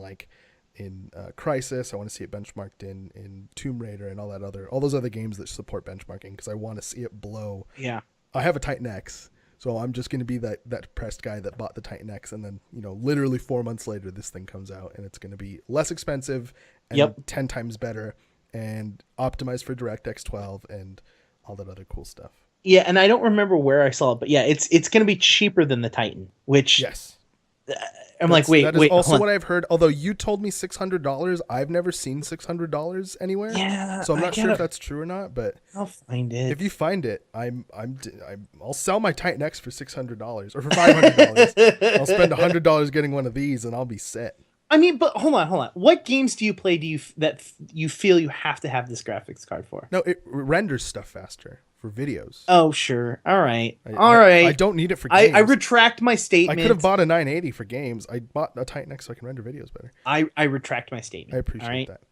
Crysis. I want to see it benchmarked in Tomb Raider and all those other games that support benchmarking, because I want to see it blow. Yeah. I have a Titan X, so I'm just going to be that depressed guy that bought the Titan X, and then literally 4 months later this thing comes out and it's going to be less expensive and 10 times better and optimized for DirectX 12 and all that other cool stuff. Yeah, and I don't remember where I saw it, but yeah, it's going to be cheaper than the Titan, which yes. That is also what I've heard. Although you told me $600, I've never seen $600 anywhere. Yeah, so I'm not sure if that's true or not. But I'll find it. If you find it, I'll sell my Titan X for $600 or for $500. I'll spend $100 getting one of these, and I'll be set. I mean, but hold on. What games do you play? That you feel you have to have this graphics card for? No, it renders stuff faster for videos. Oh, sure. All right. I don't need it for games. I retract my statement. I could have bought a 980 for games. I bought a Titan X so I can render videos better. I retract my statement. I appreciate that.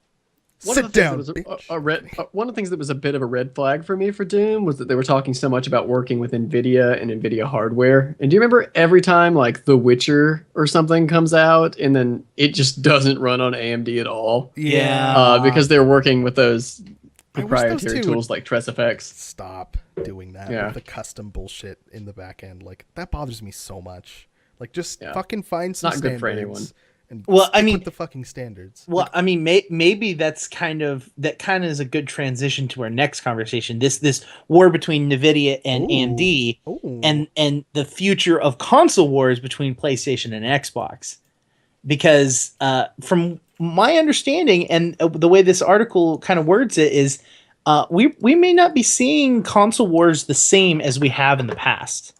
Sit down. One of the things that was a bit of a red flag for me for Doom was that they were talking so much about working with NVIDIA and NVIDIA hardware. And do you remember every time like The Witcher or something comes out and then it just doesn't run on AMD at all? Yeah. Because they're working with those proprietary tools like TressFX. Stop doing that with the custom bullshit in the back end. Like, that bothers me so much. Like, just fucking find some standards. Not good for anyone. And with the fucking standards. Well, like, I mean, maybe that kind of is a good transition to our next conversation. This war between NVIDIA and AMD, and the future of console wars between PlayStation and Xbox. Because from my understanding and the way this article kind of words it is, we may not be seeing console wars the same as we have in the past.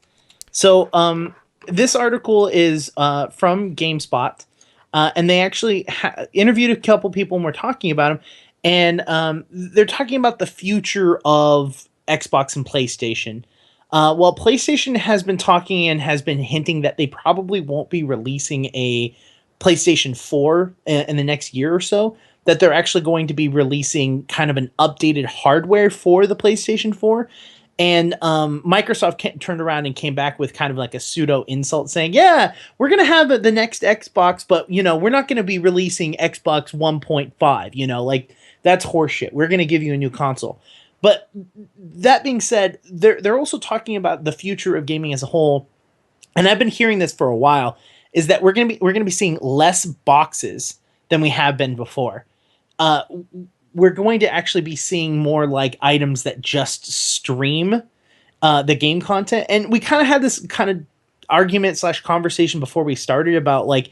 So this article is from GameSpot. And they actually interviewed a couple people and we're talking about them. And they're talking about the future of Xbox and PlayStation. While PlayStation has been talking and has been hinting that they probably won't be releasing a PlayStation 4 in the next year or so, that they're actually going to be releasing kind of an updated hardware for the PlayStation 4. And Microsoft turned around and came back with kind of like a pseudo insult saying, yeah, we're going to have the next Xbox, but, we're not going to be releasing Xbox 1.5, like that's horseshit. We're going to give you a new console. But that being said, they're also talking about the future of gaming as a whole. And I've been hearing this for a while, is that we're going to be seeing less boxes than we have been before. We're going to actually be seeing more like items that just stream the game content. And we kind of had this kind of argument / conversation before we started about like,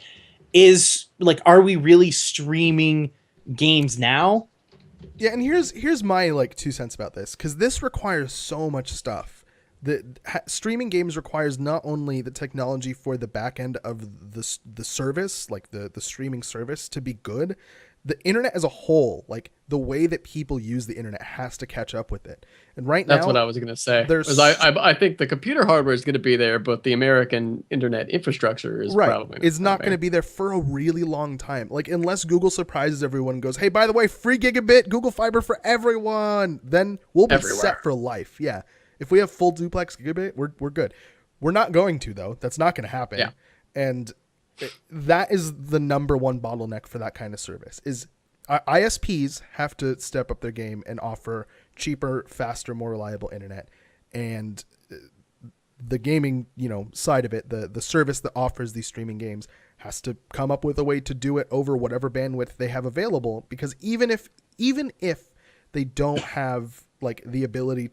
are we really streaming games now? Yeah. And here's my like 2 cents about this. 'Cause this requires so much stuff. Streaming games requires not only the technology for the back end of the service, like the streaming service to be good, the internet as a whole, like the way that people use the internet has to catch up with it. And that's what I was going to say. I think the computer hardware is going to be there, but the American internet infrastructure is probably not going to be there for a really long time. Like, unless Google surprises everyone and goes, hey, by the way, free gigabit Google fiber for everyone, then we'll be set for life. Yeah. If we have full duplex gigabit, we're good. We're not going to, though. That's not going to happen. Yeah. And that is the number one bottleneck for that kind of service is ISPs have to step up their game and offer cheaper, faster, more reliable internet. And the gaming, side of it, the service that offers these streaming games has to come up with a way to do it over whatever bandwidth they have available. Because even if they don't have like the ability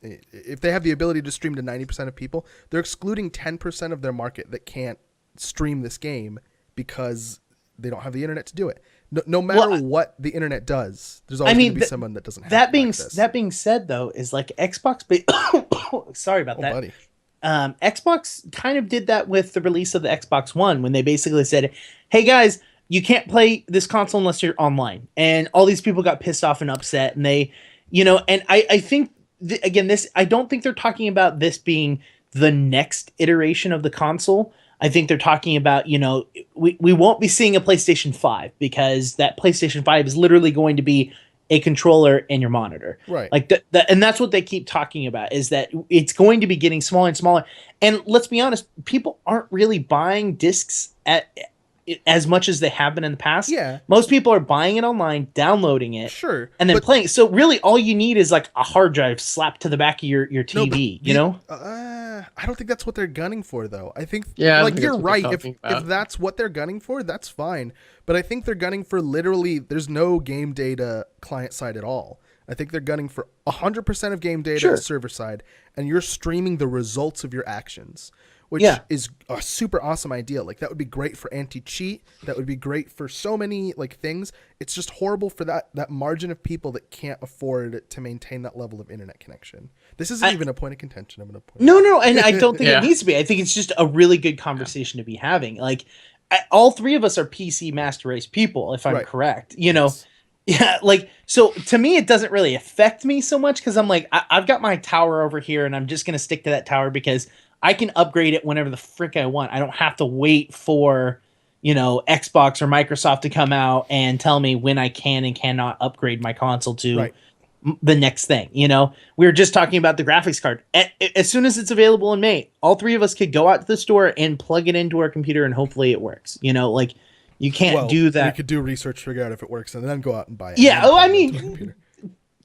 if they have the ability to stream to 90% of people, they're excluding 10% of their market that can't stream this game because they don't have the internet to do it. No matter what the internet does, there's always going to be someone that doesn't have access. That being said, though, is like Xbox. Sorry about that. Buddy. Xbox kind of did that with the release of the Xbox One when they basically said, hey, guys, you can't play this console unless you're online. And all these people got pissed off and upset. And they, and I think, again, I don't think they're talking about this being the next iteration of the console. I think they're talking about, we won't be seeing a PlayStation 5 because that PlayStation 5 is literally going to be a controller and your monitor. Right. Like and that's what they keep talking about is that it's going to be getting smaller and smaller. And let's be honest, people aren't really buying discs as much as they have been in the past. Yeah. Most people are buying it online, downloading it, sure, and then playing. So really all you need is like a hard drive slapped to the back of your TV, I don't think that's what they're gunning for, though. I think, you're right. If that's what they're gunning for, that's fine. But I think they're gunning for literally, there's no game data client side at all. I think they're gunning for 100% of game data server side, and you're streaming the results of your actions, which is a super awesome idea. Like, that would be great for anti-cheat. That would be great for so many things. It's just horrible for that margin of people that can't afford to maintain that level of internet connection. This isn't even a point of contention. I'm going to point. No, and I don't think it needs to be. I think it's just a really good conversation to be having. Like, all three of us are PC master race people, if I'm correct. You know, Yes. yeah. Like, so to me, it doesn't really affect me so much because I'm like, I've got my tower over here, and I'm just gonna stick to that tower because I can upgrade it whenever the frick I want. I don't have to wait for, you know, Xbox or Microsoft to come out and tell me when I can and cannot upgrade my console to the next thing. You know, we were just talking about the graphics card. As soon as it's available in May, all three of us could go out to the store and plug it into our computer, and hopefully it works. You know, like you can't do that. We could do research, figure out if it works, and then go out and buy it. Yeah. Oh, I mean,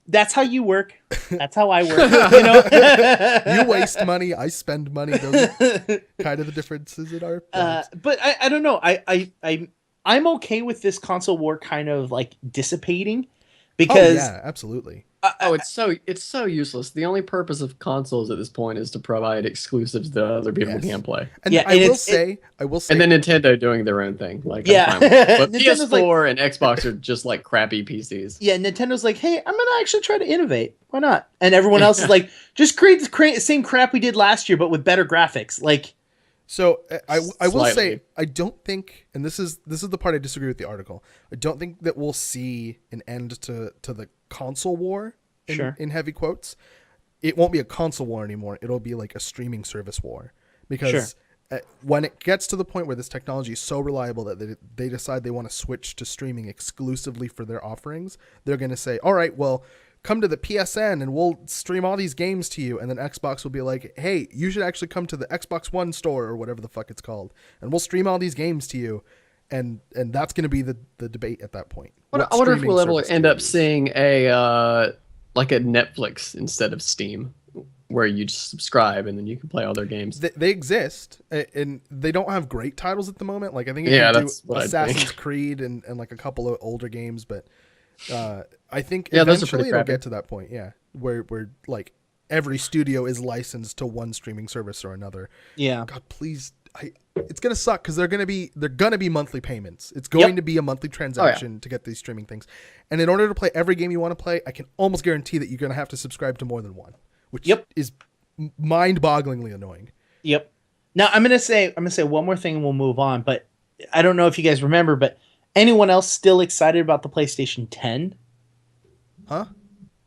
that's how you work. That's how I work. You know, you waste money, I spend money. Those are kind of the differences in our lives. But I don't know. I'm okay with this console war kind of like dissipating because yeah, absolutely. It's so useless. The only purpose of consoles at this point is to provide exclusives that other people can't play. And yeah, I will say, and then Nintendo doing their own thing. Like, yeah, but PS4 and Xbox are just like crappy PCs. Yeah, Nintendo's like, hey, I'm gonna actually try to innovate. Why not? And everyone else is like, just create the same crap we did last year, but with better graphics. Like, so I will say, I don't think, and this is the part I disagree with the article. I don't think that we'll see an end to the console war in heavy quotes. It won't be a console war anymore. It'll be like a streaming service war, because when it gets to the point where this technology is so reliable that they decide they want to switch to streaming exclusively for their offerings, they're going to say, all right, well, come to the PSN and we'll stream all these games to you. And then Xbox will be like, hey, you should actually come to the Xbox One store or whatever the fuck it's called, and we'll stream all these games to you. And that's going to be the debate at that point. I wonder if we'll ever end up seeing a like a Netflix instead of Steam, where you just subscribe and then you can play all their games. They exist, and they don't have great titles at the moment. Like I think you can do Assassin's Creed and like a couple of older games, but I think eventually it'll get to that point, where like every studio is licensed to one streaming service or another. Yeah. God, please. It's gonna suck because they're gonna be monthly payments. It's going to be a monthly transaction to get these streaming things, and in order to play every game you want to play, I can almost guarantee that you're gonna have to subscribe to more than one, which is mind-bogglingly annoying. Yep. Now I'm gonna say one more thing and we'll move on. But I don't know if you guys remember, but anyone else still excited about the PlayStation 10? Huh?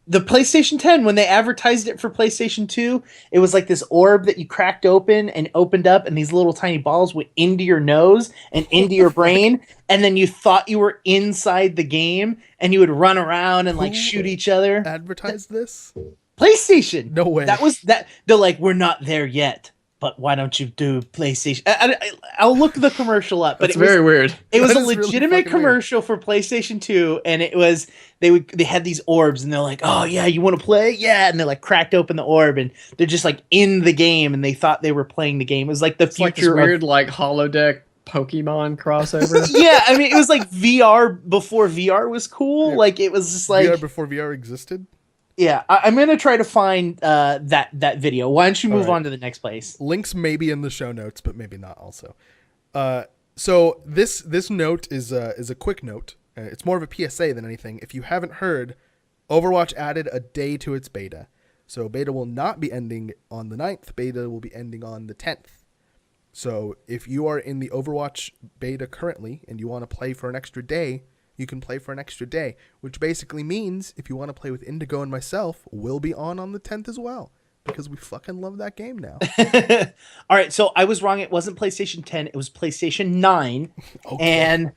The PlayStation 10, when they advertised it for PlayStation 2, it was like this orb that you cracked open and opened up, and these little tiny balls went into your nose and into your brain, and then you thought you were inside the game, and you would run around and like shoot each other. Advertised this? PlayStation. No way. They're like, we're not there yet, but why don't you do PlayStation? I'll look the commercial up, but it's very weird. It was a legitimate commercial for PlayStation 2, and it was they had these orbs, and they're like, oh yeah, you want to play? Yeah, and they like cracked open the orb, and they're just like in the game, and they thought they were playing the game. It was like the future like this weird like holodeck Pokemon crossover. Yeah, I mean, it was like VR before VR was cool. Yeah. Like it was just like VR before VR existed. Yeah, I'm gonna try to find that video. Why don't you move on to the next place? Links may be in the show notes, but maybe not. Also, so this note is a quick note. It's more of a PSA than anything. If you haven't heard, Overwatch added a day to its beta, so beta will not be ending on the 9th. Beta will be ending on the 10th. So if you are in the Overwatch beta currently and you want to play for an extra day, you can play for an extra day, which basically means if you want to play with Indigo and myself, we'll be on the 10th as well, because we fucking love that game now. All right, so I was wrong. It wasn't PlayStation 10. It was PlayStation 9. Okay. And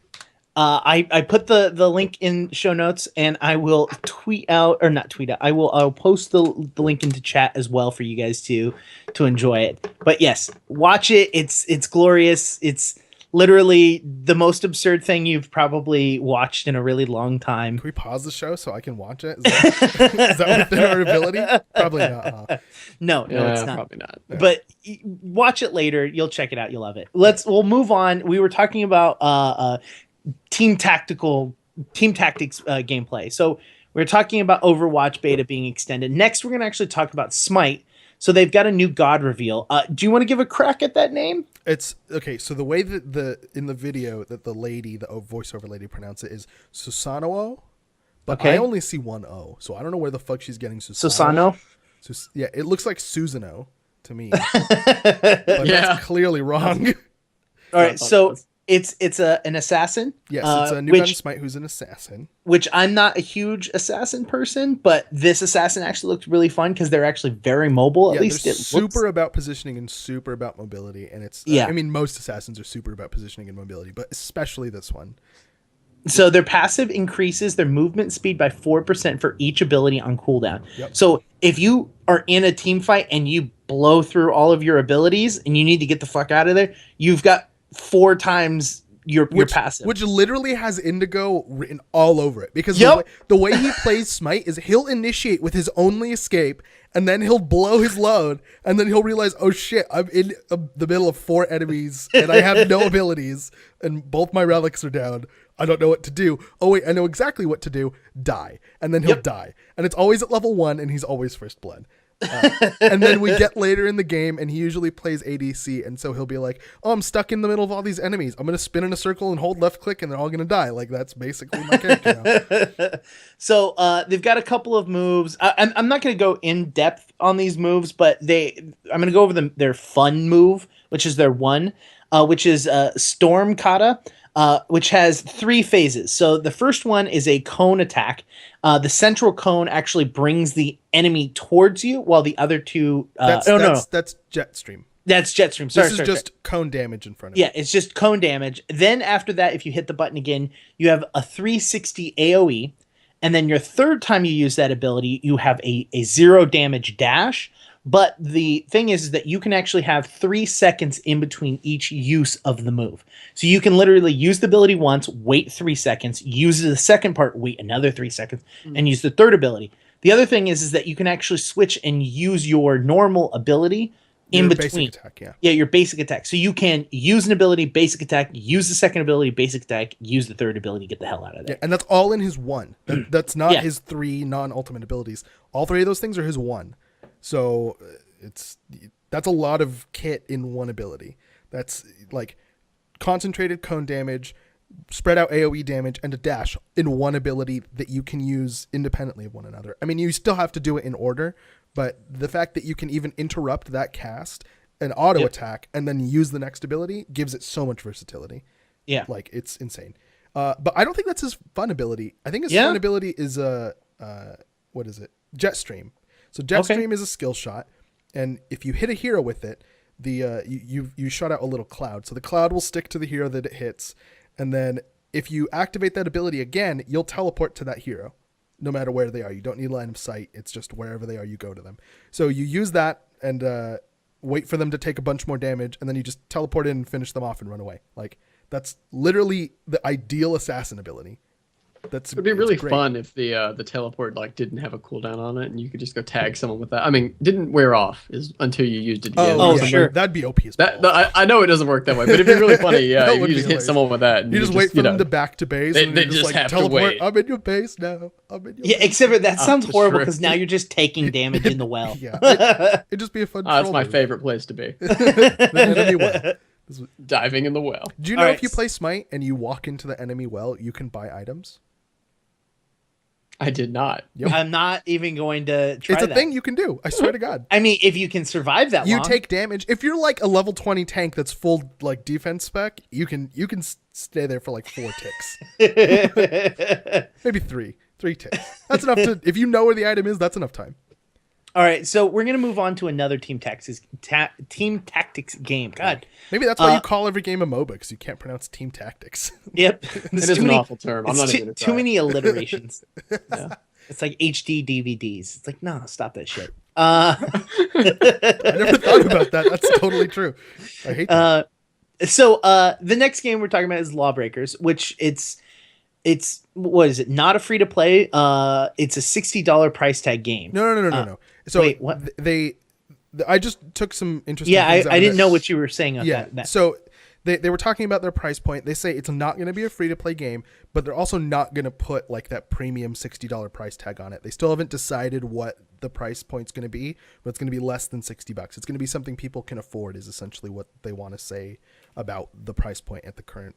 I put the link in show notes, and I will I'll post the link into chat as well for you guys to enjoy it. But yes, watch it. It's glorious. It's literally the most absurd thing you've probably watched in a really long time. Can we pause the show so I can watch it? Is that within our ability? Probably not. Huh? No, it's not. Probably not. But watch it later. You'll check it out. You'll love it. We'll move on. We were talking about team tactics gameplay. So we're talking about Overwatch beta being extended. Next, we're going to actually talk about Smite. So they've got a new god reveal. Do you want to give a crack at that name? It's okay. So the way that in the video that the voiceover lady pronounced it is Susanoo, but I only see one O, so I don't know where the fuck she's getting Susanoo. Yeah, it looks like Susano to me, but that's clearly wrong. All right, so It's an assassin. Yes, it's a new gun smite who's an assassin. Which I'm not a huge assassin person, but this assassin actually looked really fun because they're actually very mobile. At least they're super about positioning and super about mobility, and it's I mean, most assassins are super about positioning and mobility, but especially this one. So their passive increases their movement speed by 4% for each ability on cooldown. Yep. So if you are in a team fight and you blow through all of your abilities and you need to get the fuck out of there, you've got 4 times your passive. Which literally has Indigo written all over it. Because the way he plays Smite is he'll initiate with his only escape, and then he'll blow his load, and then he'll realize, oh shit, I'm in the middle of 4 enemies, and I have no abilities, and both my relics are down. I don't know what to do. Oh wait, I know exactly what to do. Die. And then he'll die. And it's always at level 1, and he's always first blood. And then we get later in the game, and he usually plays ADC, and so he'll be like, oh, I'm stuck in the middle of all these enemies. I'm going to spin in a circle and hold left click, and they're all going to die. Like, that's basically my character now. So they've got a couple of moves. I'm not going to go in depth on these moves, but I'm going to go over their fun move, which is their one, which is Storm Kata. Which has 3 phases. So the first one is a cone attack. The central cone actually brings the enemy towards you, while the other 2... That's Jetstream. That's Jetstream. Sorry, this is just cone damage in front of you. Yeah, it's just cone damage. Then after that, if you hit the button again, you have a 360 AoE. And then your third time you use that ability, you have a 0 damage dash. But the thing is that you can actually have 3 seconds in between each use of the move. So you can literally use the ability once, wait 3 seconds, use the second part, wait another 3 seconds, and use the third ability. The other thing is that you can actually switch and use your normal ability in between. Basic attack, yeah, your basic attack. So you can use an ability, basic attack, use the second ability, basic attack, use the third ability, get the hell out of there. Yeah, and that's all in his one. That's not his 3 non-ultimate abilities. All 3 of those things are his one. So that's a lot of kit in one ability. That's like concentrated cone damage, spread out AoE damage, and a dash in one ability that you can use independently of one another. I mean, you still have to do it in order, but the fact that you can even interrupt that cast and auto attack and then use the next ability gives it so much versatility. Yeah. Like, it's insane. But I don't think that's his fun ability. I think his fun ability is what is it? Jetstream. So Jetstream is a skill shot, and if you hit a hero with it, you shot out a little cloud. So the cloud will stick to the hero that it hits, and then if you activate that ability again, you'll teleport to that hero, no matter where they are. You don't need line of sight. It's just wherever they are, you go to them. So you use that and wait for them to take a bunch more damage, and then you just teleport in and finish them off and run away. Like, that's literally the ideal assassin ability. It'd be really fun if the teleport didn't have a cooldown on it, and you could just go tag someone with that. I mean, didn't wear off until you used it again. Oh, sure, that'd be OP as well. I know it doesn't work that way, but it'd be really funny. Yeah, if you just hit someone with that, and you just wait for them to back to base. They just have teleport. to wait. I'm in your base now. Except for that sounds horrible because now you're just taking damage in the well. Yeah, it'd just be a fun. That's my favorite place to be. The enemy well. Diving in the well. Do you know if you play Smite and you walk into the enemy well, you can buy items? I did not. Yep. I'm not even going to try that. It's a thing you can do. I swear to God. I mean, if you can survive that long. You take damage. If you're like a level 20 tank that's full defense spec, you can stay there for 4 ticks. Maybe 3 ticks. That's enough to, if you know where the item is, that's enough time. All right, so we're going to move on to another team tactics game. God. Maybe that's why you call every game a MOBA, because you can't pronounce team tactics. Yep. It is an awful term. I'm not even going to try. Too many alliterations. Yeah. It's like HD DVDs. It's like, no, stop that shit. I never thought about that. That's totally true. I hate that. So the next game we're talking about is Lawbreakers, which it's what is it? Not a free to play. It's a $60 price tag game. No. So wait, what? I just took some interesting. Yeah, I didn't know what you were saying. That. So they were talking about their price point. They say it's not going to be a free to play game, but they're also not going to put that premium $60 price tag on it. They still haven't decided what the price point's going to be, but it's going to be less than $60. It's going to be something people can afford. Is essentially what they want to say about the price point at the current.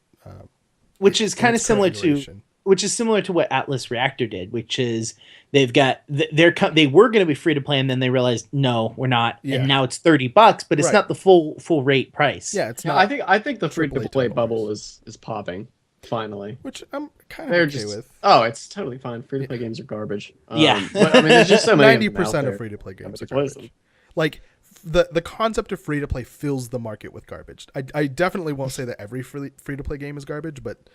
Which is kind of similar to similar to what Atlas Reactor did, which is they've got they were going to be free to play, and then they realized no, we're not, and now it's $30, but it's not the full rate price. Yeah, it's not. I think the free to play bubble is popping finally, which I'm kind of okay with. Oh, it's totally fine. Free to play games are garbage. Yeah, but, I mean, there's just so many. 90% of free to play games are garbage. Like the concept of free to play fills the market with garbage. I definitely won't say that every free to play game is garbage, but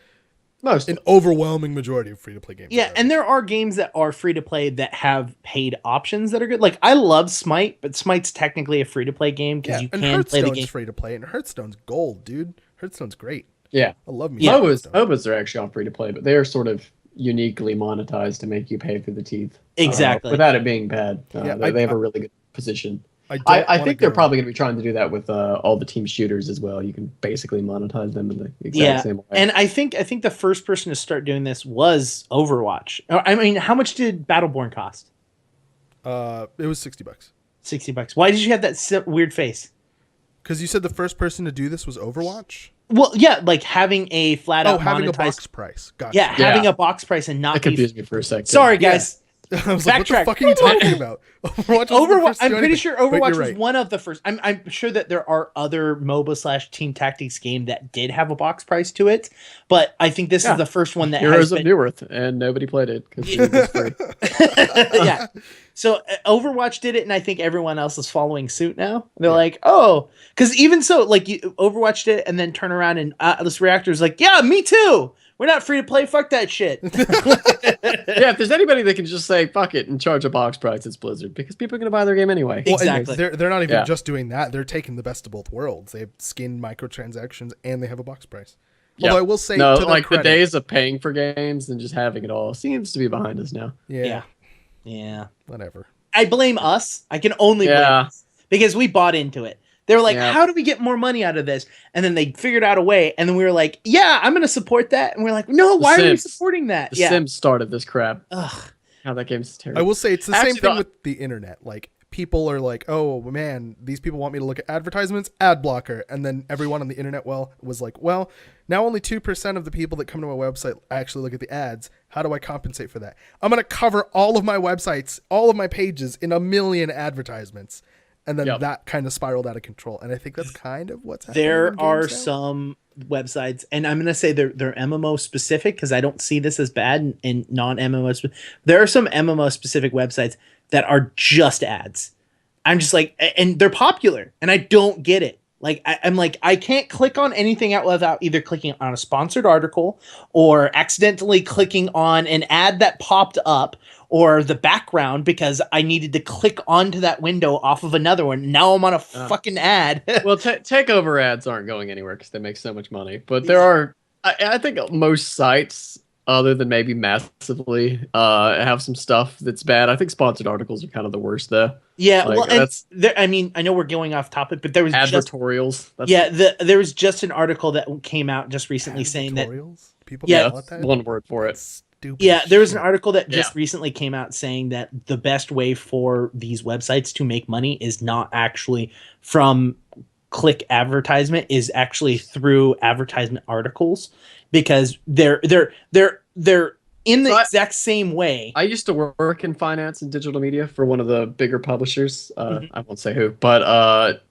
an overwhelming majority of free to play games. Yeah, and there are games that are free to play that have paid options that are good. Like I love Smite, but Smite's technically a free to play game because you can play the game. Free to play, and Hearthstone's gold, dude. Hearthstone's great. Yeah, I love me. MOBAs are actually on free to play, but they are sort of uniquely monetized to make you pay through the teeth. Exactly, without it being bad. They have a really good position. I think they're probably going to be trying to do that with all the team shooters as well. You can basically monetize them in the exact same way. And I think the first person to start doing this was Overwatch. I mean, how much did Battleborn cost? It was $60. $60. Why did you have that weird face? Because you said the first person to do this was Overwatch. Well, yeah, like having a flat out having a box price. Gotcha. Yeah, having a box price and not. That confused me for a second. Sorry, guys. I was like, what the fuck are you talking about? Overwatch. I'm pretty sure Overwatch was one of the first. I'm sure that there are other MOBA / team tactics game that did have a box price to it, but I think this is the first one that Heroes of Newerth, and nobody played it because it was free. Yeah. So Overwatch did it, and I think everyone else is following suit now. They're like, oh, because even so, like Overwatch did it, and then turn around and Atlas Reactor's like, yeah, me too. We're not free to play. Fuck that shit. Yeah, if there's anybody that can just say fuck it and charge a box price, it's Blizzard, because people are going to buy their game anyway. Well, exactly. They're not even just doing that. They're taking the best of both worlds. They have skinned microtransactions and they have a box price. Although I will say, the days of paying for games and just having it all seems to be behind us now. Yeah. Whatever. I blame us. I can only blame us because we bought into it. They were like, how do we get more money out of this? And then they figured out a way. And then we were like, yeah, I'm going to support that. And we're like, no, why are we supporting that? The Sims started this crap. Ugh. How that game's terrible. I will say it's the same thing with the internet. Like, people are like, oh, man, these people want me to look at advertisements, ad blocker. And then everyone on the internet was like, well, now only 2% of the people that come to my website actually look at the ads. How do I compensate for that? I'm going to cover all of my websites, all of my pages in 1 million advertisements. And then that kind of spiraled out of control. And I think that's kind of what's happening. There are some websites, and I'm going to say they're MMO specific because I don't see this as bad in non-MMO. There are some MMO specific websites that are just ads. I'm just like, and they're popular, and I don't get it. Like, I'm like, I can't click on anything out without either clicking on a sponsored article or accidentally clicking on an ad that popped up or the background because I needed to click onto that window off of another one. Now I'm on a fucking ad. Well, takeover ads aren't going anywhere because they make so much money. But there are, I think most sites, other than maybe Massively, have some stuff that's bad. I think sponsored articles are kind of the worst, though. Yeah, like, well, I mean, I know we're going off topic, but there was advertorials. There was just an article that came out just recently saying that people that's one word for it. Yeah, there was an article that just recently came out saying that the best way for these websites to make money is not actually from click advertisement, is actually through advertisement articles, because they're in the exact same way. I used to work in finance and digital media for one of the bigger publishers. I won't say who, but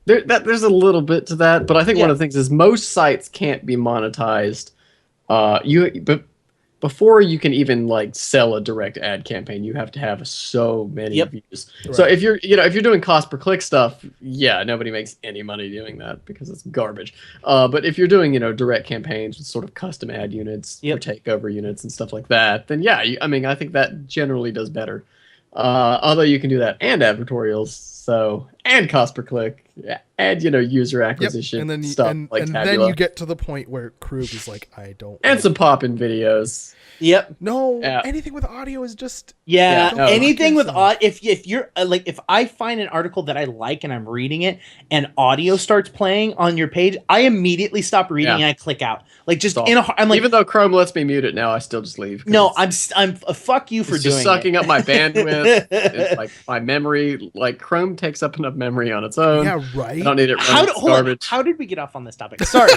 there's a little bit to that. But I think one of the things is most sites can't be monetized. But before you can even like sell a direct ad campaign, you have to have so many views. Right. So if you're doing cost per click stuff, nobody makes any money doing that because it's garbage. But if you're doing direct campaigns with sort of custom ad units or takeover units and stuff like that, then I think that generally does better. Although you can do that and advertorials, and cost per click, and user acquisition and then stuff and Tabula. Then you get to the point where Krug is like, I don't. And some pop-in videos. Anything with audio is just anything with audio. If you're like, if I find an article that I like and I'm reading it and audio starts playing on your page, I immediately stop reading and I click out. Like just I'm like, even though Chrome lets me mute it now, I still just leave. No, I'm fuck you for doing just sucking up my bandwidth. It's like my memory. Like Chrome takes up enough memory on its own. Yeah, right. I don't need it running garbage. How did we get off on this topic? Sorry.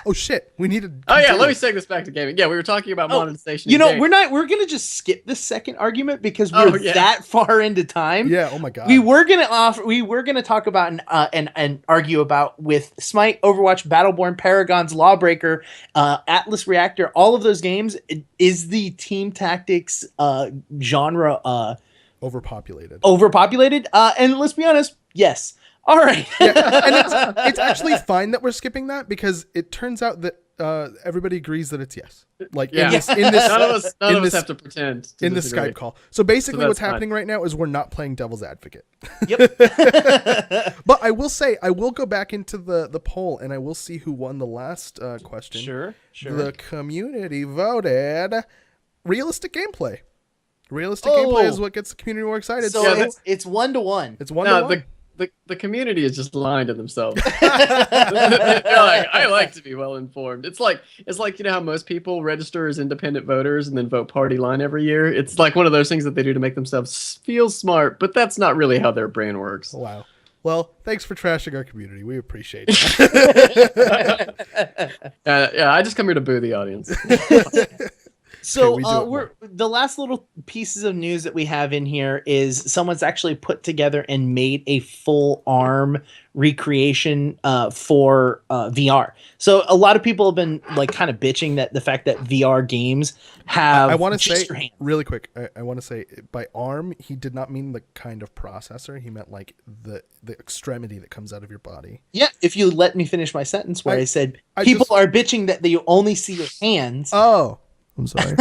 Oh shit, we need to. Oh yeah, let me take this back to gaming. Yeah, we were talking about monetization. We're gonna just skip the second argument because we're that far into time. Yeah. Oh my god. We were gonna talk about and argue about with Smite, Overwatch, Battleborn, Paragons, Lawbreaker, Atlas Reactor. All of those games, is the team tactics genre overpopulated? And let's be honest, yes. All right. And it's actually fine that we're skipping that because it turns out that everybody agrees that it's yes. Like in this none of us have to pretend in this Skype call. So basically what's happening right now is we're not playing devil's advocate. Yep. But I will say, I will go back into the poll and I will see who won the last question. Sure. The community voted realistic gameplay. Realistic gameplay is what gets the community more excited. So it's 1-1. It's 1-1. The community is just lying to themselves. They're like, I like to be well informed. It's like how most people register as independent voters and then vote party line every year. It's like one of those things that they do to make themselves feel smart, but that's not really how their brain works. Wow. Well, thanks for trashing our community. We appreciate it. I just come here to boo the audience. So we're the last little pieces of news that we have in here is someone's actually put together and made a full ARM recreation for VR. So a lot of people have been like kind of bitching that the fact that VR games have. I want to say really quick. I want to say by ARM he did not mean the kind of processor. He meant like the extremity that comes out of your body. Yeah. If you let me finish my sentence where I said people are bitching that you only see your hands. Oh. I'm sorry.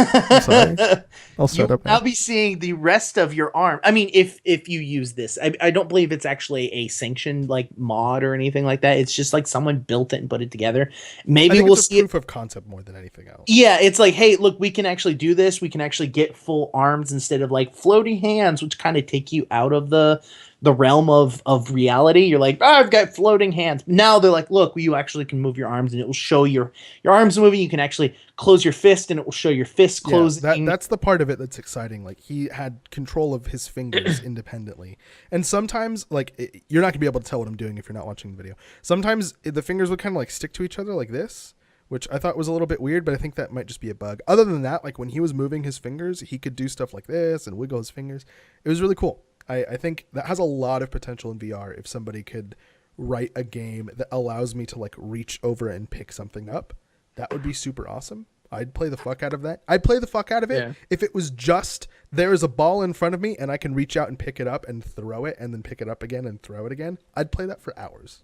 I'll start up now. I'll be seeing the rest of your arm. I mean, if you use this, I don't believe it's actually a sanctioned like mod or anything like that. It's just like someone built it and put it together. Maybe we'll see proof of concept more than anything else. Yeah, it's like, hey, look, we can actually do this. We can actually get full arms instead of like floating hands, which kind of take you out of the realm of reality. You're like, I've got floating hands. Now they're like, look, you actually can move your arms and it will show your arms moving. You can actually close your fist and it will show your fist closing. That's the part of it that's exciting. Like he had control of his fingers independently. And sometimes like you're not gonna be able to tell what I'm doing if you're not watching the video. Sometimes the fingers would kind of like stick to each other like this, which I thought was a little bit weird, but I think that might just be a bug. Other than that, like when he was moving his fingers, he could do stuff like this and wiggle his fingers. It was really cool. I think that has a lot of potential in VR if somebody could write a game that allows me to like reach over and pick something up. That would be super awesome. I'd play the fuck out of that. I'd play the fuck out of it if it was just there is a ball in front of me and I can reach out and pick it up and throw it and then pick it up again and throw it again. I'd play that for hours.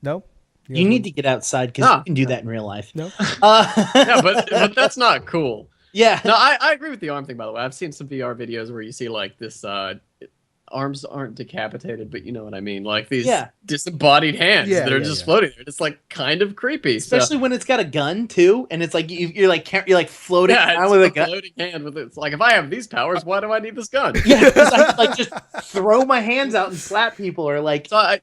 No? You need to get outside because you can do that in real life. No? Yeah, but that's not cool. Yeah. No, I agree with the arm thing, by the way. I've seen some VR videos where you see like this arms aren't decapitated, but you know what I mean. Like these disembodied hands that are just floating there. It's like kind of creepy. Especially when it's got a gun too, and it's like you're like floating around with a gun. Floating hand with it. It's like if I have these powers, why do I need this gun? Yeah, because I like just throw my hands out and slap people or like. So I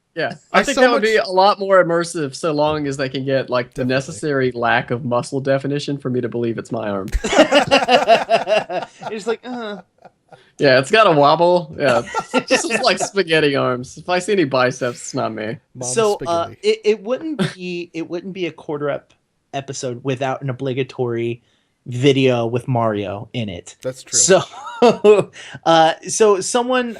think that would be a lot more immersive so long as they can get like the necessary lack of muscle definition for me to believe it's my arm. It's like Yeah, it's got a wobble. Yeah, it's just like spaghetti arms. If I see any biceps, it's not me. So it wouldn't be a quarter up episode without an obligatory video with Mario in it. That's true. So someone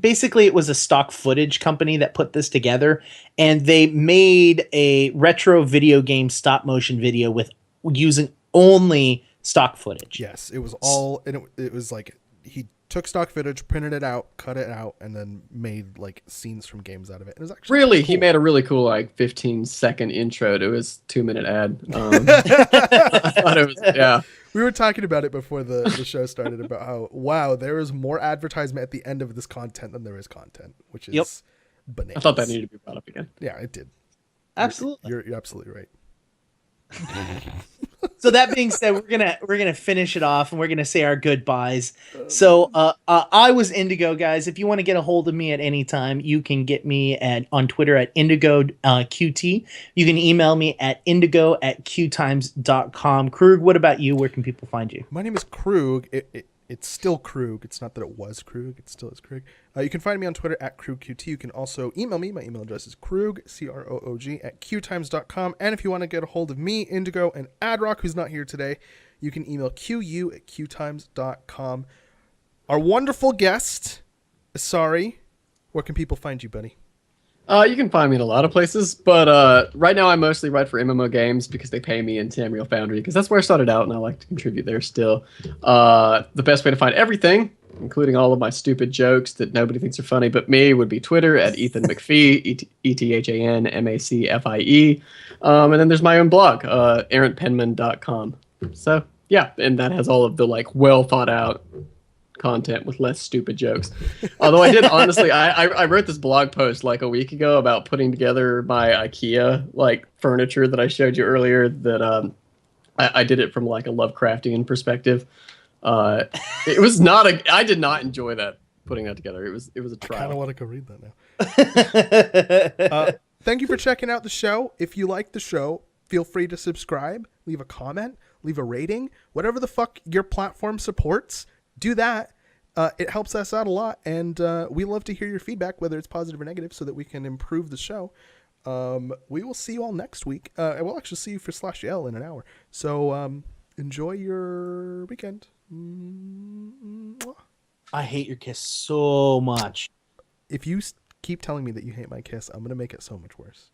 basically it was a stock footage company that put this together, and they made a retro video game stop motion video with using only stock footage. Yes, it was all, and it was like he took stock footage, printed it out, cut it out, and then made like scenes from games out of it. It was actually really cool. He made a really cool like 15-second intro to his 2-minute ad. I thought it was We were talking about it before the show started about how there is more advertisement at the end of this content than there is content, which is bananas. I thought that needed to be brought up again. Yeah, it did. Absolutely, you're absolutely right. So that being said, we're gonna finish it off and we're gonna say our goodbyes. So I was Indigo, guys. If you want to get a hold of me at any time, you can get me on Twitter at Indigo QT. You can email me at indigo@QueueTimes.com. Krug, what about you? Where can people find you? My name is Krug. It's still Krug. It's not that it was Krug. It still is Krug. You can find me on Twitter at KrugQT. You can also email me. My email address is Krug, CROOG, at QueueTimes.com. And if you want to get a hold of me, Indigo, and Adrock, who's not here today, you can email QU at QueueTimes.com. Our wonderful guest, Asari, where can people find you, buddy? You can find me in a lot of places, but right now I mostly write for MMO games because they pay me in Tamriel Foundry, because that's where I started out and I like to contribute there still. The best way to find everything, including all of my stupid jokes that nobody thinks are funny but me, would be Twitter at Ethan McPhee, ETHANMACFIE. And then there's my own blog, ErrantPenman.com. So, yeah, and that has all of the well thought out content with less stupid jokes. Although I did honestly, I wrote this blog post a week ago about putting together my IKEA furniture that I showed you earlier. That I did it from a Lovecraftian perspective. It was not I did not enjoy that, putting that together. It was a trial. I kind of want to go read that now. Thank you for checking out the show. If you like the show, feel free to subscribe, leave a comment, leave a rating, whatever the fuck your platform supports. Do that. It helps us out a lot, and we love to hear your feedback, whether it's positive or negative, so that we can improve the show. We will see you all next week. I will actually see you for /L in an hour. So enjoy your weekend. I hate your kiss so much. If you keep telling me that you hate my kiss, I'm going to make it so much worse.